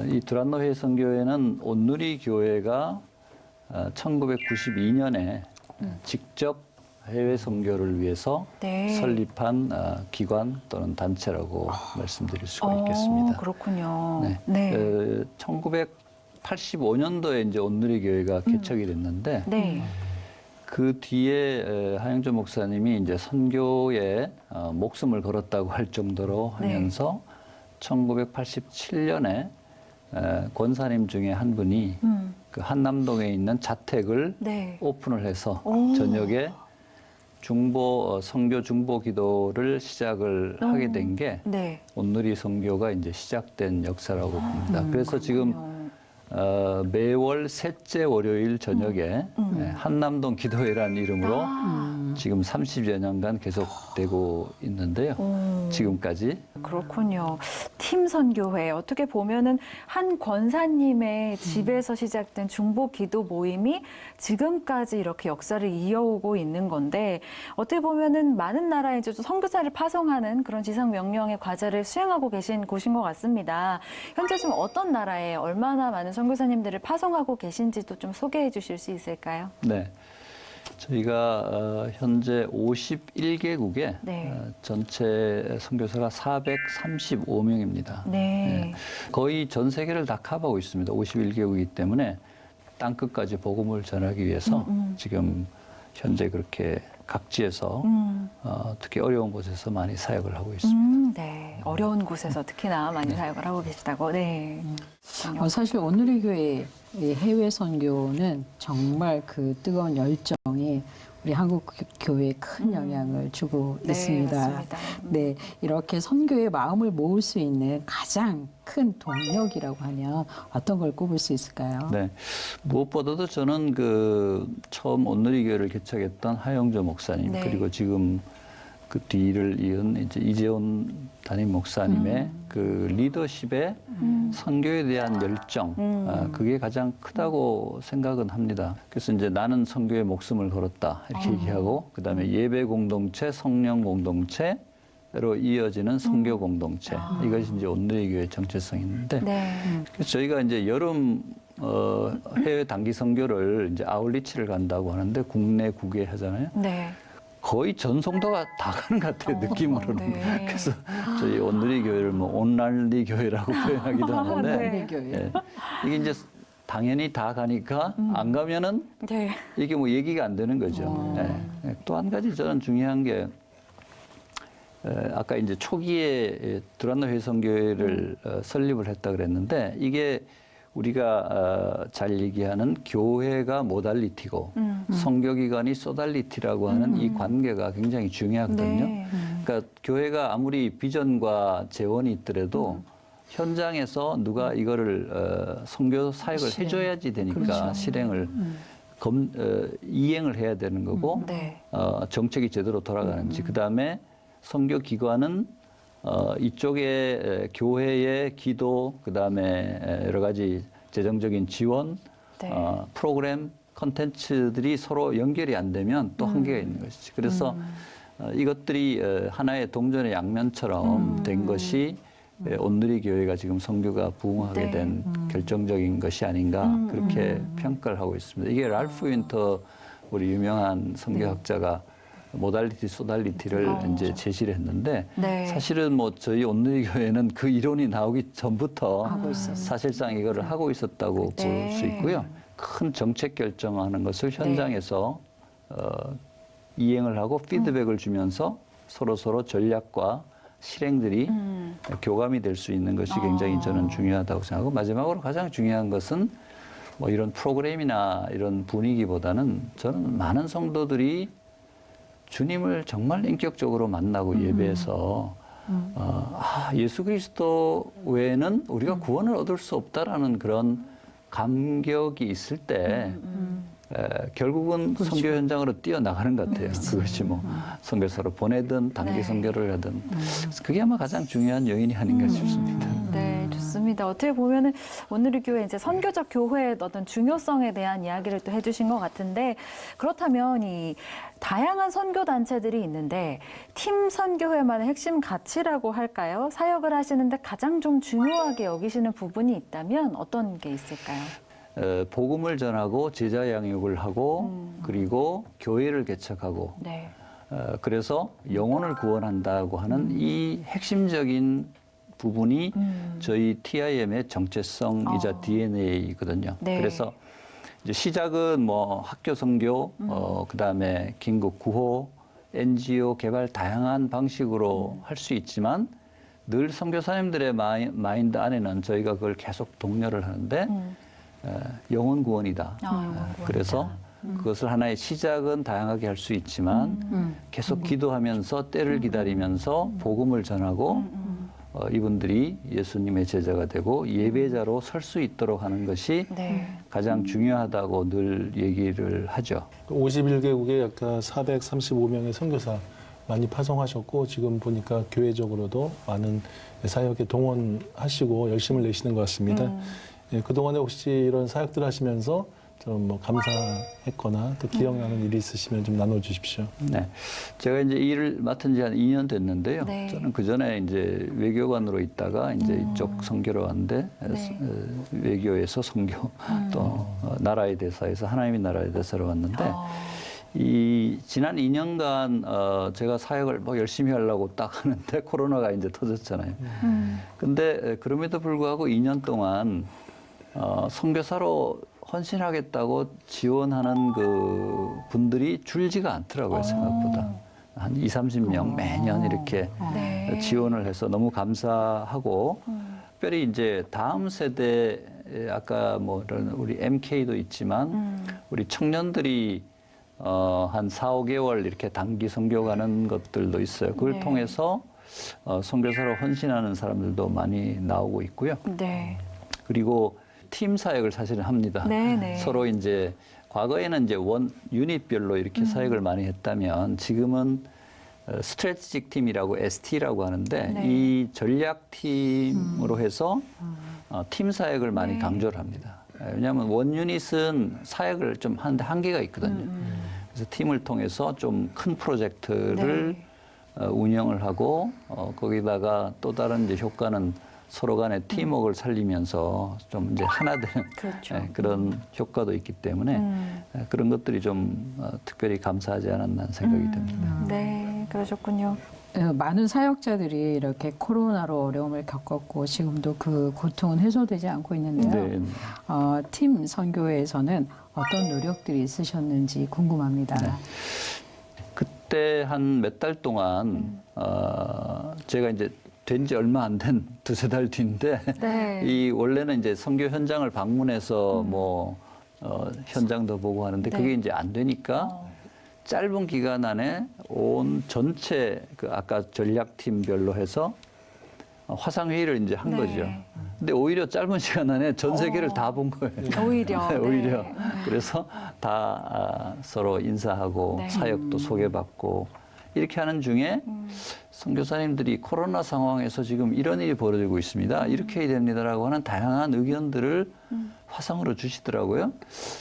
이 두란노회 선교회는 온누리 교회가 1992년에 직접 해외 선교를 위해서 네. 설립한 기관 또는 단체라고 말씀드릴 수가 있겠습니다. 그렇군요. 네. 네. 1985년도에 이제 온누리 교회가 개척이 됐는데 네. 그 뒤에 하영조 목사님이 이제 선교에 목숨을 걸었다고 할 정도로 하면서 1987년에 권사님 중에 한 분이 그 한남동에 있는 자택을 네. 오픈을 해서 오. 저녁에 선교 중보 기도를 시작을 하게 된 게 네. 온누리 선교가 이제 시작된 역사라고 봅니다. 그래서 지금 매월 셋째 월요일 저녁에 한남동 기도회라는 이름으로 지금 30여 년간 계속되고 있는데요. 지금까지. 그렇군요. 팀 선교회 어떻게 보면은 한 권사님의 집에서 시작된 중보 기도 모임이 지금까지 이렇게 역사를 이어오고 있는 건데 어떻게 보면은 많은 나라에 이제 선교사를 파송하는 그런 지상 명령의 과제를 수행하고 계신 곳인 것 같습니다. 현재 좀 어떤 나라에 얼마나 많은 선교사님들을 파송하고 계신지도 좀 소개해 주실 수 있을까요? 네. 저희가 현재 51개국에 네. 전체 선교사가 435명입니다. 네. 거의 전 세계를 다 커버하고 있습니다. 51개국이기 때문에 땅끝까지 복음을 전하기 위해서 지금 현재 그렇게 각지에서 특히 어려운 곳에서 많이 사역을 하고 있습니다. 네. 어려운 곳에서 특히나 많이 사역을 하고 계시다고. 네. 사실 오늘의 교회 해외 선교는 정말 그 뜨거운 열정이 우리 한국 교회에 큰 영향을 주고 네, 있습니다. 맞습니다. 네, 이렇게 선교의 마음을 모을 수 있는 가장 큰 동력이라고 하면 어떤 걸 꼽을 수 있을까요? 네. 무엇보다도 저는 그 처음 온누리 교회를 개척했던 하영조 목사님 네. 그리고 지금 그 뒤를 이은 이제 이재원 담임 목사님의 그 리더십의 선교에 대한 열정, 그게 가장 크다고 생각은 합니다. 그래서 이제 나는 선교에 목숨을 걸었다 이렇게 얘기하고 그다음에 예배 공동체, 성령 공동체로 이어지는 선교 공동체 이것이 이제 온누리 교회 정체성인데 네. 그래서 저희가 이제 여름 해외 단기 선교를 이제 아울리치를 간다고 하는데 국내 9개 하잖아요. 네. 거의 전 성도가 다 가는 것 같아요, 느낌으로는. 네. 그래서 저희 온누리 교회를 뭐 온랄리 교회라고 표현하기도 하는데 네. 교회. 예. 이게 이제 당연히 다 가니까 안 가면은 네. 이게 뭐 얘기가 안 되는 거죠. 예. 또 한 가지 저는 중요한 게 아까 이제 초기에 두란노 회성교회를 설립을 했다 그랬는데 이게 우리가 잘 얘기하는 교회가 모달리티고 선교기관이 소달리티라고 하는 이 관계가 굉장히 중요하거든요. 네. 그러니까 교회가 아무리 비전과 재원이 있더라도 현장에서 누가 이거를 선교 사역을 해줘야지 되니까 그렇죠. 실행을 이행을 해야 되는 거고 네. 정책이 제대로 돌아가는지 그다음에 선교기관은 이쪽에 교회의 기도, 그다음에 여러 가지 재정적인 지원, 네. 프로그램, 컨텐츠들이 서로 연결이 안 되면 또 한계가 있는 것이지. 그래서 이것들이 하나의 동전의 양면처럼 된 것이 온누리 교회가 지금 선교가 부흥하게 네. 된 결정적인 것이 아닌가 그렇게 평가를 하고 있습니다. 이게 랄프 윈터 우리 유명한 선교학자가 모달리티, 소달리티를 이제 제시를 했는데 네. 사실은 뭐 저희 온누리 교회는 그 이론이 나오기 전부터 하고 있었어요. 사실상 이거를 하고 있었다고 네. 볼 수 있고요. 큰 정책 결정하는 것을 현장에서 이행을 하고 피드백을 주면서 서로 전략과 실행들이 교감이 될 수 있는 것이 굉장히 저는 중요하다고 생각하고 마지막으로 가장 중요한 것은 뭐 이런 프로그램이나 이런 분위기보다는 저는 많은 성도들이 주님을 정말 인격적으로 만나고 예배해서 예수 그리스도 외에는 우리가 구원을 얻을 수 없다라는 그런 감격이 있을 때 결국은 선교 현장으로 뛰어나가는 것 같아요. 그것이 뭐 선교사로 보내든 단기 네. 선교를 하든 그게 아마 가장 중요한 요인이 아닌가 싶습니다. 네, 좋습니다. 어떻게 보면은 오늘의 교회 이제 선교적 교회의 어떤 중요성에 대한 이야기를 또 해주신 것 같은데 그렇다면 이 다양한 선교 단체들이 있는데 팀 선교회만의 핵심 가치라고 할까요? 사역을 하시는데 가장 좀 중요하게 여기시는 부분이 있다면 어떤 게 있을까요? 복음을 전하고 제자 양육을 하고 그리고 교회를 개척하고 네. 그래서 영혼을 구원한다고 하는 이 핵심적인 부분이 저희 TIM의 정체성이자 DNA이거든요. 네. 그래서 이제 시작은 뭐 학교 선교, 그다음에 긴급 구호, NGO 개발 다양한 방식으로 할 수 있지만 늘 선교사님들의 마인드 안에는 저희가 그걸 계속 독려를 하는데 영혼 구원이다. 영혼 구원이다. 그래서 그것을 하나의 시작은 다양하게 할 수 있지만 계속 기도하면서 때를 기다리면서 복음을 전하고 이분들이 예수님의 제자가 되고 예배자로 설 수 있도록 하는 것이 가장 중요하다고 늘 얘기를 하죠. 51개국에 약간 435명의 선교사 많이 파송하셨고 지금 보니까 교회적으로도 많은 사역에 동원하시고 열심을 내시는 것 같습니다. 예, 그동안에 혹시 이런 사역들 하시면서 좀 뭐 감사했거나 또 기억나는 일이 있으시면 좀 나눠주십시오. 네, 제가 이제 일을 맡은 지 한 2년 됐는데요. 네. 저는 그 전에 이제 외교관으로 있다가 이제 이쪽 선교로 왔는데 외교에서 선교 또 나라의 대사에서 하나님의 나라의 대사로 왔는데 이 지난 2년간 제가 사역을 뭐 열심히 하려고 딱 하는데 코로나가 이제 터졌잖아요. 근데 그럼에도 불구하고 2년 동안 선교사로 헌신하겠다고 지원하는 그 분들이 줄지가 않더라고요, 생각보다. 한 20, 30명 매년 이렇게 지원을 해서 너무 감사하고, 특별히 이제 다음 세대, 아까 뭐 우리 MK도 있지만, 우리 청년들이 한 4, 5개월 이렇게 단기 선교 가는 것들도 있어요. 그걸 통해서 선교사로 헌신하는 사람들도 많이 나오고 있고요. 그리고 팀 사역을 사실은 합니다. 서로 이제 과거에는 이제 원 유닛별로 이렇게 사역을 많이 했다면 지금은 스트래티직 팀이라고 ST라고 하는데 이 전략 팀으로 해서 팀 사역을 많이 강조를 합니다. 왜냐하면 원 유닛은 사역을 좀 하는데 한계가 있거든요. 그래서 팀을 통해서 좀 큰 프로젝트를 운영을 하고 거기다가 또 다른 이제 효과는 서로 간의 팀워크를 살리면서 좀 이제 하나 되는 그런 효과도 있기 때문에 그런 것들이 좀 특별히 감사하지 않았나 생각이 듭니다. 네, 그러셨군요. 많은 사역자들이 이렇게 코로나로 어려움을 겪었고 지금도 그 고통은 해소되지 않고 있는데요. 팀 선교회에서는 어떤 노력들이 있으셨는지 궁금합니다. 그때 한 몇 달 동안 제가 이제 된 지 얼마 안 된 두세 달 뒤인데 이 원래는 이제 선교 현장을 방문해서 뭐 현장도 보고 하는데 그게 이제 안 되니까 짧은 기간 안에 온 전체 그 아까 전략팀별로 해서 화상회의를 이제 한 거죠. 근데 오히려 짧은 시간 안에 전 세계를 다 본 거예요. 오히려. 그래서 다 서로 인사하고 사역도 소개받고 이렇게 하는 중에 선교사님들이 코로나 상황에서 지금 이런 일이 벌어지고 있습니다. 이렇게 해야 됩니다라고 하는 다양한 의견들을 화상으로 주시더라고요.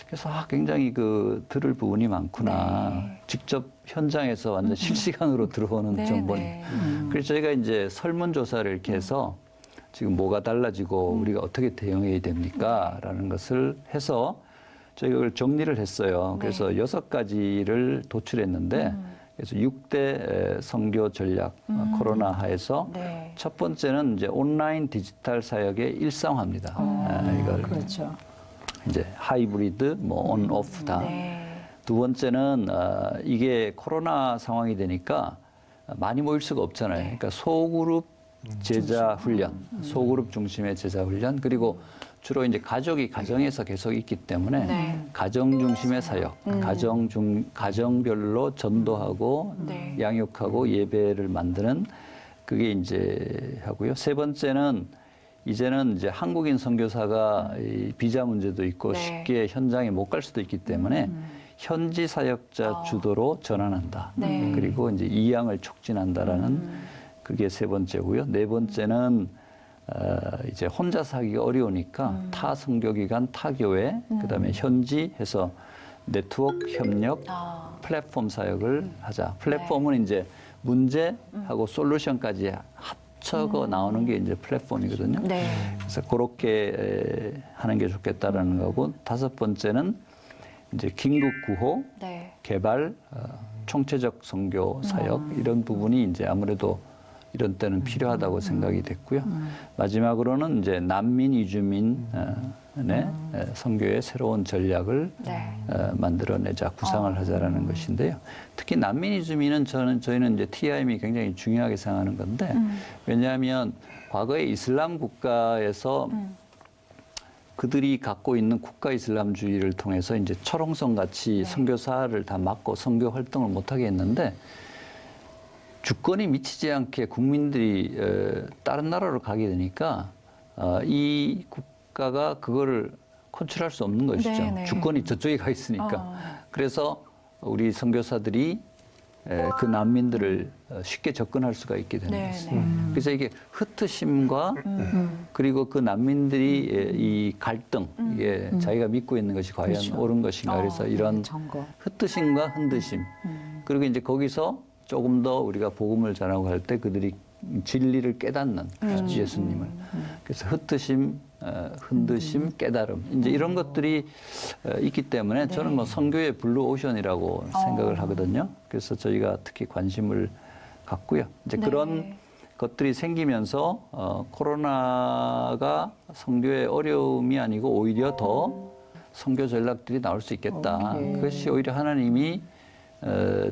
그래서 굉장히 그 들을 부분이 많구나. 직접 현장에서 완전 실시간으로 들어오는 정보니. 그래서 저희가 이제 설문조사를 이렇게 해서 지금 뭐가 달라지고 우리가 어떻게 대응해야 됩니까? 라는 것을 해서 저희가 그걸 정리를 했어요. 그래서 6가지를 도출했는데 그래서 6대 선교 전략 코로나 하에서 첫 번째는 이제 온라인 디지털 사역의 일상화입니다. 이걸 그렇죠. 이제 하이브리드, 뭐 온, 오프 다. 두 번째는 이게 코로나 상황이 되니까 많이 모일 수가 없잖아요. 그러니까 소그룹 제자 훈련, 소그룹 중심의 제자 훈련, 그리고 주로 이제 가족이 가정에서 계속 있기 때문에 가정 중심의 사역, 가정별로 전도하고 양육하고 예배를 만드는 그게 이제 하고요. 세 번째는 이제는 이제 한국인 선교사가 이 비자 문제도 있고 쉽게 현장에 못 갈 수도 있기 때문에 현지 사역자 주도로 전환한다. 그리고 이제 이양을 촉진한다라는 그게 세 번째고요. 네 번째는 이제 혼자서 하기가 어려우니까 타 선교기관, 타 교회, 그다음에 현지 해서 네트워크 협력, 플랫폼 사역을 하자. 플랫폼은 이제 문제하고 솔루션까지 합쳐서 나오는 게 이제 플랫폼이거든요. 그래서 그렇게 하는 게 좋겠다라는 거고, 다섯 번째는 이제 긴급 구호, 개발, 총체적 선교 사역 이런 부분이 이제 아무래도 이런 때는 필요하다고 생각이 됐고요. 마지막으로는 이제 난민 이주민의 선교의 새로운 전략을 만들어내자, 구상을 하자라는 것인데요. 특히 난민 이주민은 저희는 이제 TIM이 굉장히 중요하게 생각하는 건데, 왜냐하면 과거에 이슬람 국가에서 그들이 갖고 있는 국가 이슬람주의를 통해서 이제 철옹성 같이 선교사를 다 막고 선교 활동을 못하게 했는데, 주권이 미치지 않게 국민들이 다른 나라로 가게 되니까 이 국가가 그거를 컨트롤할 수 없는 것이죠. 네네. 주권이 저쪽에 가 있으니까. 그래서 우리 선교사들이 그 난민들을 쉽게 접근할 수가 있게 되는 네네. 것이죠. 그래서 이게 흩트심과 그리고 그 난민들이 이 갈등, 이게 자기가 믿고 있는 것이 과연 그렇죠. 옳은 것인가. 그래서 이런 점거. 흩트심과 흔드심. 그리고 이제 거기서 조금 더 우리가 복음을 전하고 할 때 그들이 진리를 깨닫는 예수님을. 그래서 흩트심, 흔드심, 깨달음. 이제 이런 것들이 있기 때문에 저는 뭐 선교의 블루 오션이라고 생각을 하거든요. 그래서 저희가 특히 관심을 갖고요. 이제 그런 것들이 생기면서 코로나가 선교의 어려움이 아니고 오히려 더 선교 전략들이 나올 수 있겠다. 그것이 오히려 하나님이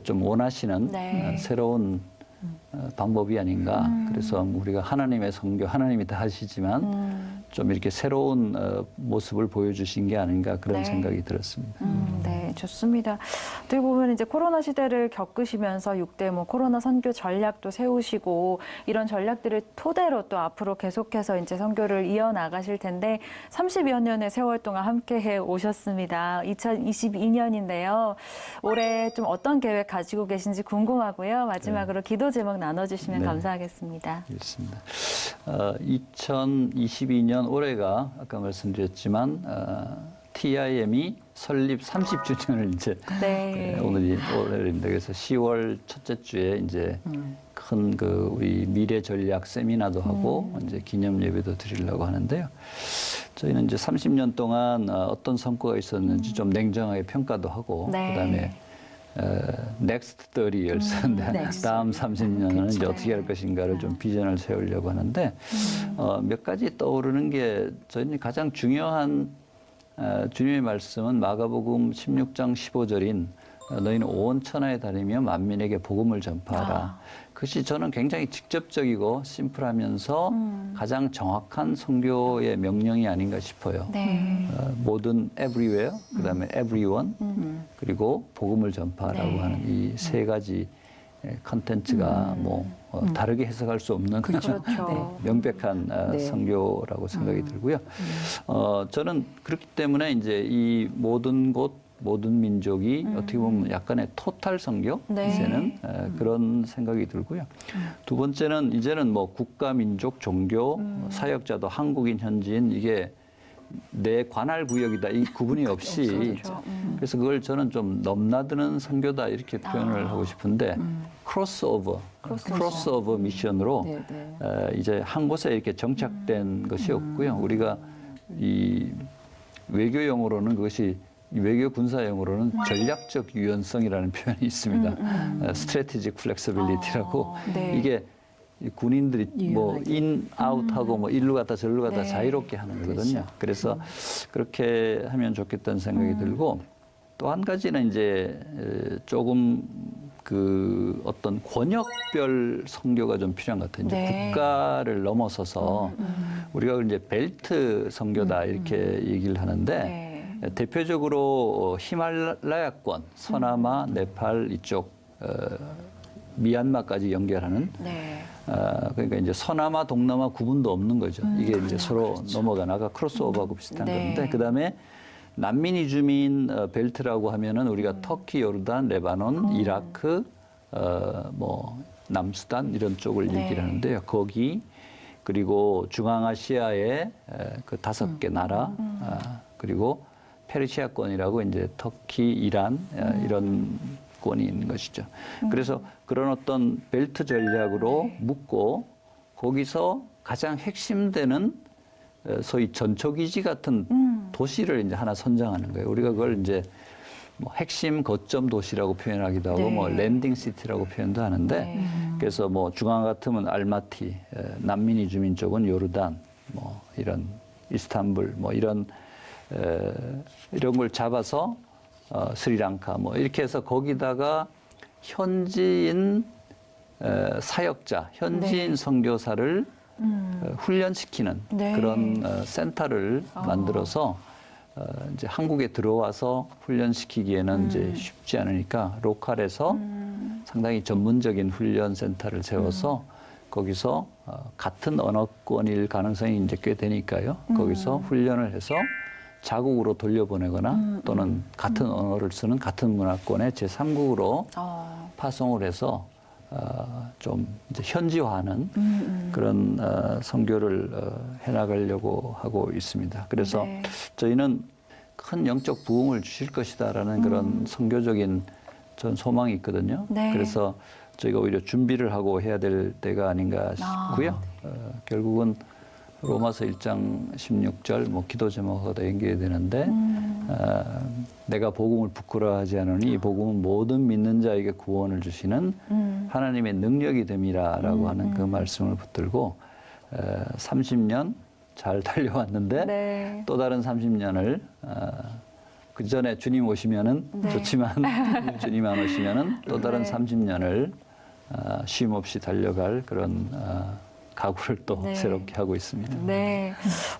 좀 원하시는 새로운 방법이 아닌가. 그래서 우리가 하나님의 선교, 하나님이 다 하시지만 좀 이렇게 새로운 모습을 보여주신 게 아닌가 그런 생각이 들었습니다. 네, 좋습니다. 어떻게 보면 이제 코로나 시대를 겪으시면서 6대 뭐 코로나 선교 전략도 세우시고 이런 전략들을 토대로 또 앞으로 계속해서 이제 선교를 이어나가실 텐데 30여 년의 세월 동안 함께해 오셨습니다. 2022년인데요. 올해 좀 어떤 계획 가지고 계신지 궁금하고요. 마지막으로 기도 제목 나눠주시면 감사하겠습니다. 그렇습니다. 2022년 올해가 아까 말씀드렸지만 TIM이 설립 30주년을 이제 오늘이 올해입니다. 그래서 10월 첫째 주에 이제 큰 그 우리 미래 전략 세미나도 하고 이제 기념 예배도 드리려고 하는데요. 저희는 이제 30년 동안 어떤 성과가 있었는지 좀 냉정하게 평가도 하고 그다음에 next 30 years, 다음 30년은 이제 어떻게 할 것인가를 좀 비전을 세우려고 하는데 몇 가지 떠오르는 게 저희는 가장 중요한 주님의 말씀은 마가복음 16장 15절인 너희는 온 천하에 다니며 만민에게 복음을 전파하라. 그것이 저는 굉장히 직접적이고 심플하면서 가장 정확한 선교의 명령이 아닌가 싶어요. 모든 everywhere, 그다음에 everyone, 그리고 복음을 전파하라고 하는 이 세 가지 컨텐츠가 뭐 다르게 해석할 수 없는 명백한 선교라고 생각이 들고요. 저는 그렇기 때문에 이제 이 모든 곳 모든 민족이 어떻게 보면 약간의 토탈 선교 이제는 그런 생각이 들고요. 두 번째는 이제는 뭐 국가, 민족, 종교, 사역자도 한국인, 현지인 이게 내 관할 구역이다 이 구분이 없이 그래서 그걸 저는 좀 넘나드는 선교다 이렇게 표현을 하고 싶은데 크로스오버 미션으로 이제 한 곳에 이렇게 정착된 것이 없고요. 우리가 이 외교 용어로는 그것이 외교 군사 용어로는 전략적 유연성이라는 표현이 있습니다. strategic flexibility라고 이게 군인들이 뭐 인, 아웃하고 뭐 일로 갔다 절로 갔다 자유롭게 하는 거거든요. 그래서 그렇게 하면 좋겠다는 생각이 들고 또 한 가지는 이제 조금 그 어떤 권역별 선교가 좀 필요한 것 같아요. 이제 국가를 넘어서서 우리가 이제 벨트 선교다 이렇게 얘기를 하는데 대표적으로 히말라야권, 서남아, 네팔 이쪽 미얀마까지 연결하는 그러니까 이제 서남아, 동남아 구분도 없는 거죠. 이게 이제 서로 넘어가나가 크로스오버하고 비슷한 건데 그다음에 난민 이주민 벨트라고 하면은 우리가 터키, 요르단, 레바논, 이라크, 뭐 남수단 이런 쪽을 얘기를 하는데요. 거기 그리고 중앙아시아의 그 5개 나라 그리고 페르시아권이라고 이제 터키, 이란 이런 권이 있는 것이죠. 그래서 그런 어떤 벨트 전략으로 묶고 거기서 가장 핵심되는 소위 전초기지 같은 도시를 이제 하나 선정하는 거예요. 우리가 그걸 이제 뭐 핵심 거점 도시라고 표현하기도 하고 뭐 랜딩 시티라고 표현도 하는데 그래서 뭐 중앙 같으면 알마티, 난민 이주민 쪽은 요르단, 뭐 이런 이스탄불, 뭐 이런 걸 잡아서 스리랑카 뭐 이렇게 해서 거기다가 현지인 사역자, 현지인 선교사를 훈련시키는 그런 센터를 만들어서 이제 한국에 들어와서 훈련시키기에는 이제 쉽지 않으니까 로컬에서 상당히 전문적인 훈련 센터를 세워서 거기서 같은 언어권일 가능성이 이제 꽤 되니까요. 거기서 훈련을 해서 자국으로 돌려보내거나 또는 같은 언어를 쓰는 같은 문화권의 제3국으로 파송을 해서 좀 이제 현지화하는 그런 선교를 해나가려고 하고 있습니다. 그래서 네. 저희는 큰 영적 부흥을 주실 것이다라는 그런 선교적인 전 소망이 있거든요. 네. 그래서 저희가 오히려 준비를 하고 해야 될 때가 아닌가 싶고요. 결국은 로마서 1장 16절 뭐 기도 제목하고도 연결이 되는데 내가 복음을 부끄러워하지 않으니 이 복음은 모든 믿는 자에게 구원을 주시는 하나님의 능력이 됨이라라고 하는 그 말씀을 붙들고 30년 잘 달려왔는데 네. 또 다른 30년을 그 전에 주님 오시면은 네. 좋지만 주님 안 오시면은 또 다른 네. 30년을 쉼 없이 달려갈 그런 각오를 또 네. 새롭게 하고 있습니다. 네.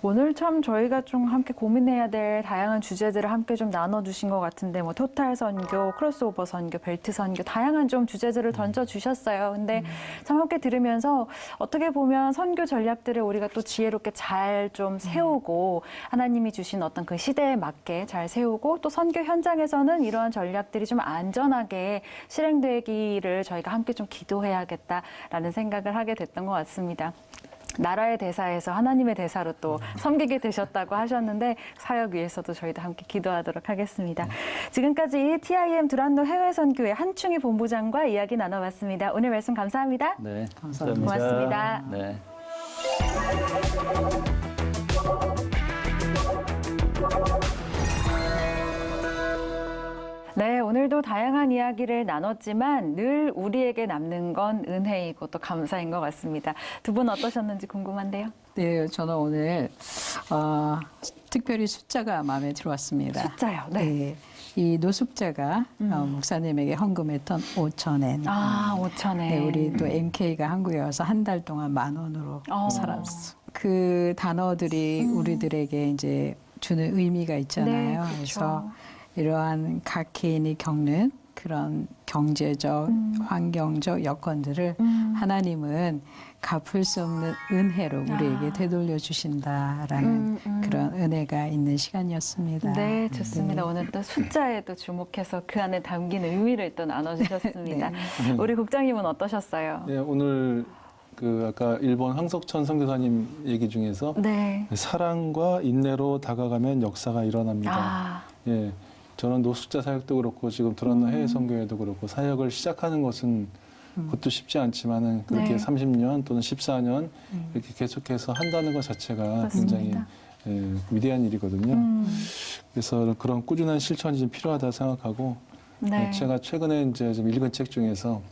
오늘 참 저희가 좀 함께 고민해야 될 다양한 주제들을 함께 좀 나눠주신 것 같은데, 뭐, 토탈 선교, 크로스오버 선교, 벨트 선교, 다양한 좀 주제들을 던져주셨어요. 근데 참 함께 들으면서 어떻게 보면 선교 전략들을 우리가 또 지혜롭게 잘 좀 세우고, 하나님이 주신 어떤 그 시대에 맞게 잘 세우고, 또 선교 현장에서는 이러한 전략들이 좀 안전하게 실행되기를 저희가 함께 좀 기도해야겠다라는 생각을 하게 됐던 것 같습니다. 나라의 대사에서 하나님의 대사로 또 섬기게 되셨다고 하셨는데 사역 위해서도 저희도 함께 기도하도록 하겠습니다. 지금까지 TIM 두란노 해외선교회 한충희 본부장과 이야기 나눠봤습니다. 오늘 말씀 감사합니다. 네, 감사합니다. 고맙습니다. 네. 네, 오늘도 다양한 이야기를 나눴지만 늘 우리에게 남는 건 은혜이고 또 감사인 것 같습니다. 두 분 어떠셨는지 궁금한데요. 네, 저는 오늘 특별히 숫자가 마음에 들어왔습니다. 숫자요? 네. 이 노숙자가 목사님에게 헌금했던 5,000엔. 아, 5,000엔. 네, 우리 또 MK가 한국에 와서 한 달 동안 10,000원으로 살았어. 그 단어들이 우리들에게 이제 주는 의미가 있잖아요. 네, 그렇죠. 그래서 이러한 각 개인이 겪는 그런 경제적, 환경적 여건들을 하나님은 갚을 수 없는 은혜로 우리에게 되돌려 주신다라는 그런 은혜가 있는 시간이었습니다. 네, 좋습니다. 오늘 또 숫자에 또 주목해서 그 안에 담긴 의미를 또 나눠주셨습니다. 우리 국장님은 어떠셨어요? 네, 오늘 그 아까 일본 황석천 선교사님 얘기 중에서 네. 사랑과 인내로 다가가면 역사가 일어납니다. 아, 예, 저는 노숙자 사역도 그렇고 지금 두란노 해외 선교회도 그렇고 사역을 시작하는 것은 그것도 쉽지 않지만은 그렇게 네. 30년 또는 14년 이렇게 계속해서 한다는 것 자체가 맞습니다. 굉장히 위대한 일이거든요. 그래서 그런 꾸준한 실천이 좀 필요하다 생각하고 네. 제가 최근에 이제 좀 읽은 책 중에서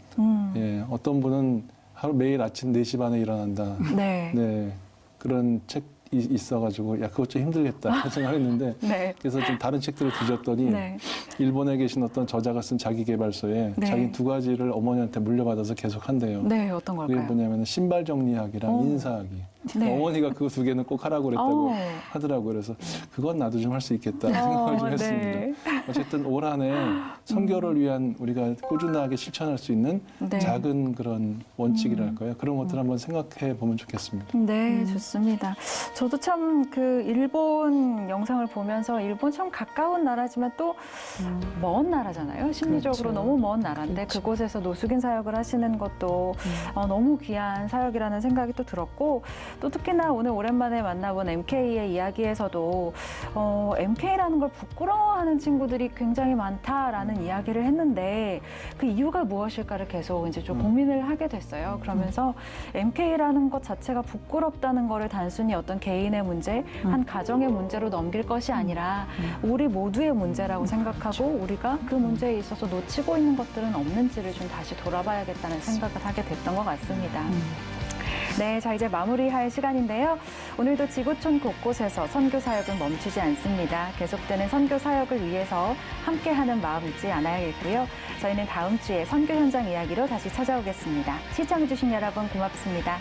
어떤 분은 하루 매일 아침 4시 반에 일어난다. 네. 네, 그런 책이 있어가지고 야 그것 좀 힘들겠다 생각했는데 네. 그래서 좀 다른 책들을 뒤졌더니 네. 일본에 계신 어떤 저자가 쓴 자기계발서에 네. 자기 2가지를 어머니한테 물려받아서 계속 한대요. 네, 어떤 그게 걸까요? 뭐냐면 신발 정리하기랑 인사하기. 네. 어머니가 그 2개는 꼭 하라고 그랬다고 하더라고요. 그래서 그건 나도 좀 할 수 있겠다 생각을 좀 했습니다. 네. 어쨌든 올 한 해 선교를 위한 우리가 꾸준하게 실천할 수 있는 네. 작은 그런 원칙이랄까요? 그런 것들 한번 생각해 보면 좋겠습니다. 네, 좋습니다. 저도 참 그 일본 영상을 보면서 일본 참 가까운 나라지만 또 먼 나라잖아요. 심리적으로 그렇죠. 너무 먼 나라인데 그렇죠. 그곳에서 노숙인 사역을 하시는 것도 너무 귀한 사역이라는 생각이 또 들었고 또 특히나 오늘 오랜만에 만나본 MK의 이야기에서도 MK라는 걸 부끄러워하는 친구들이 굉장히 많다라는 이야기를 했는데 그 이유가 무엇일까를 계속 이제 좀 고민을 하게 됐어요. 그러면서 MK라는 것 자체가 부끄럽다는 거를 단순히 어떤 개인의 문제, 한 가정의 문제로 넘길 것이 아니라 우리 모두의 문제라고 생각하고 우리가 그 문제에 있어서 놓치고 있는 것들은 없는지를 좀 다시 돌아봐야겠다는 생각을 하게 됐던 것 같습니다. 네, 자 이제 마무리할 시간인데요. 오늘도 지구촌 곳곳에서 선교 사역은 멈추지 않습니다. 계속되는 선교 사역을 위해서 함께하는 마음 잊지 않아야겠고요. 저희는 다음 주에 선교 현장 이야기로 다시 찾아오겠습니다. 시청해주신 여러분 고맙습니다.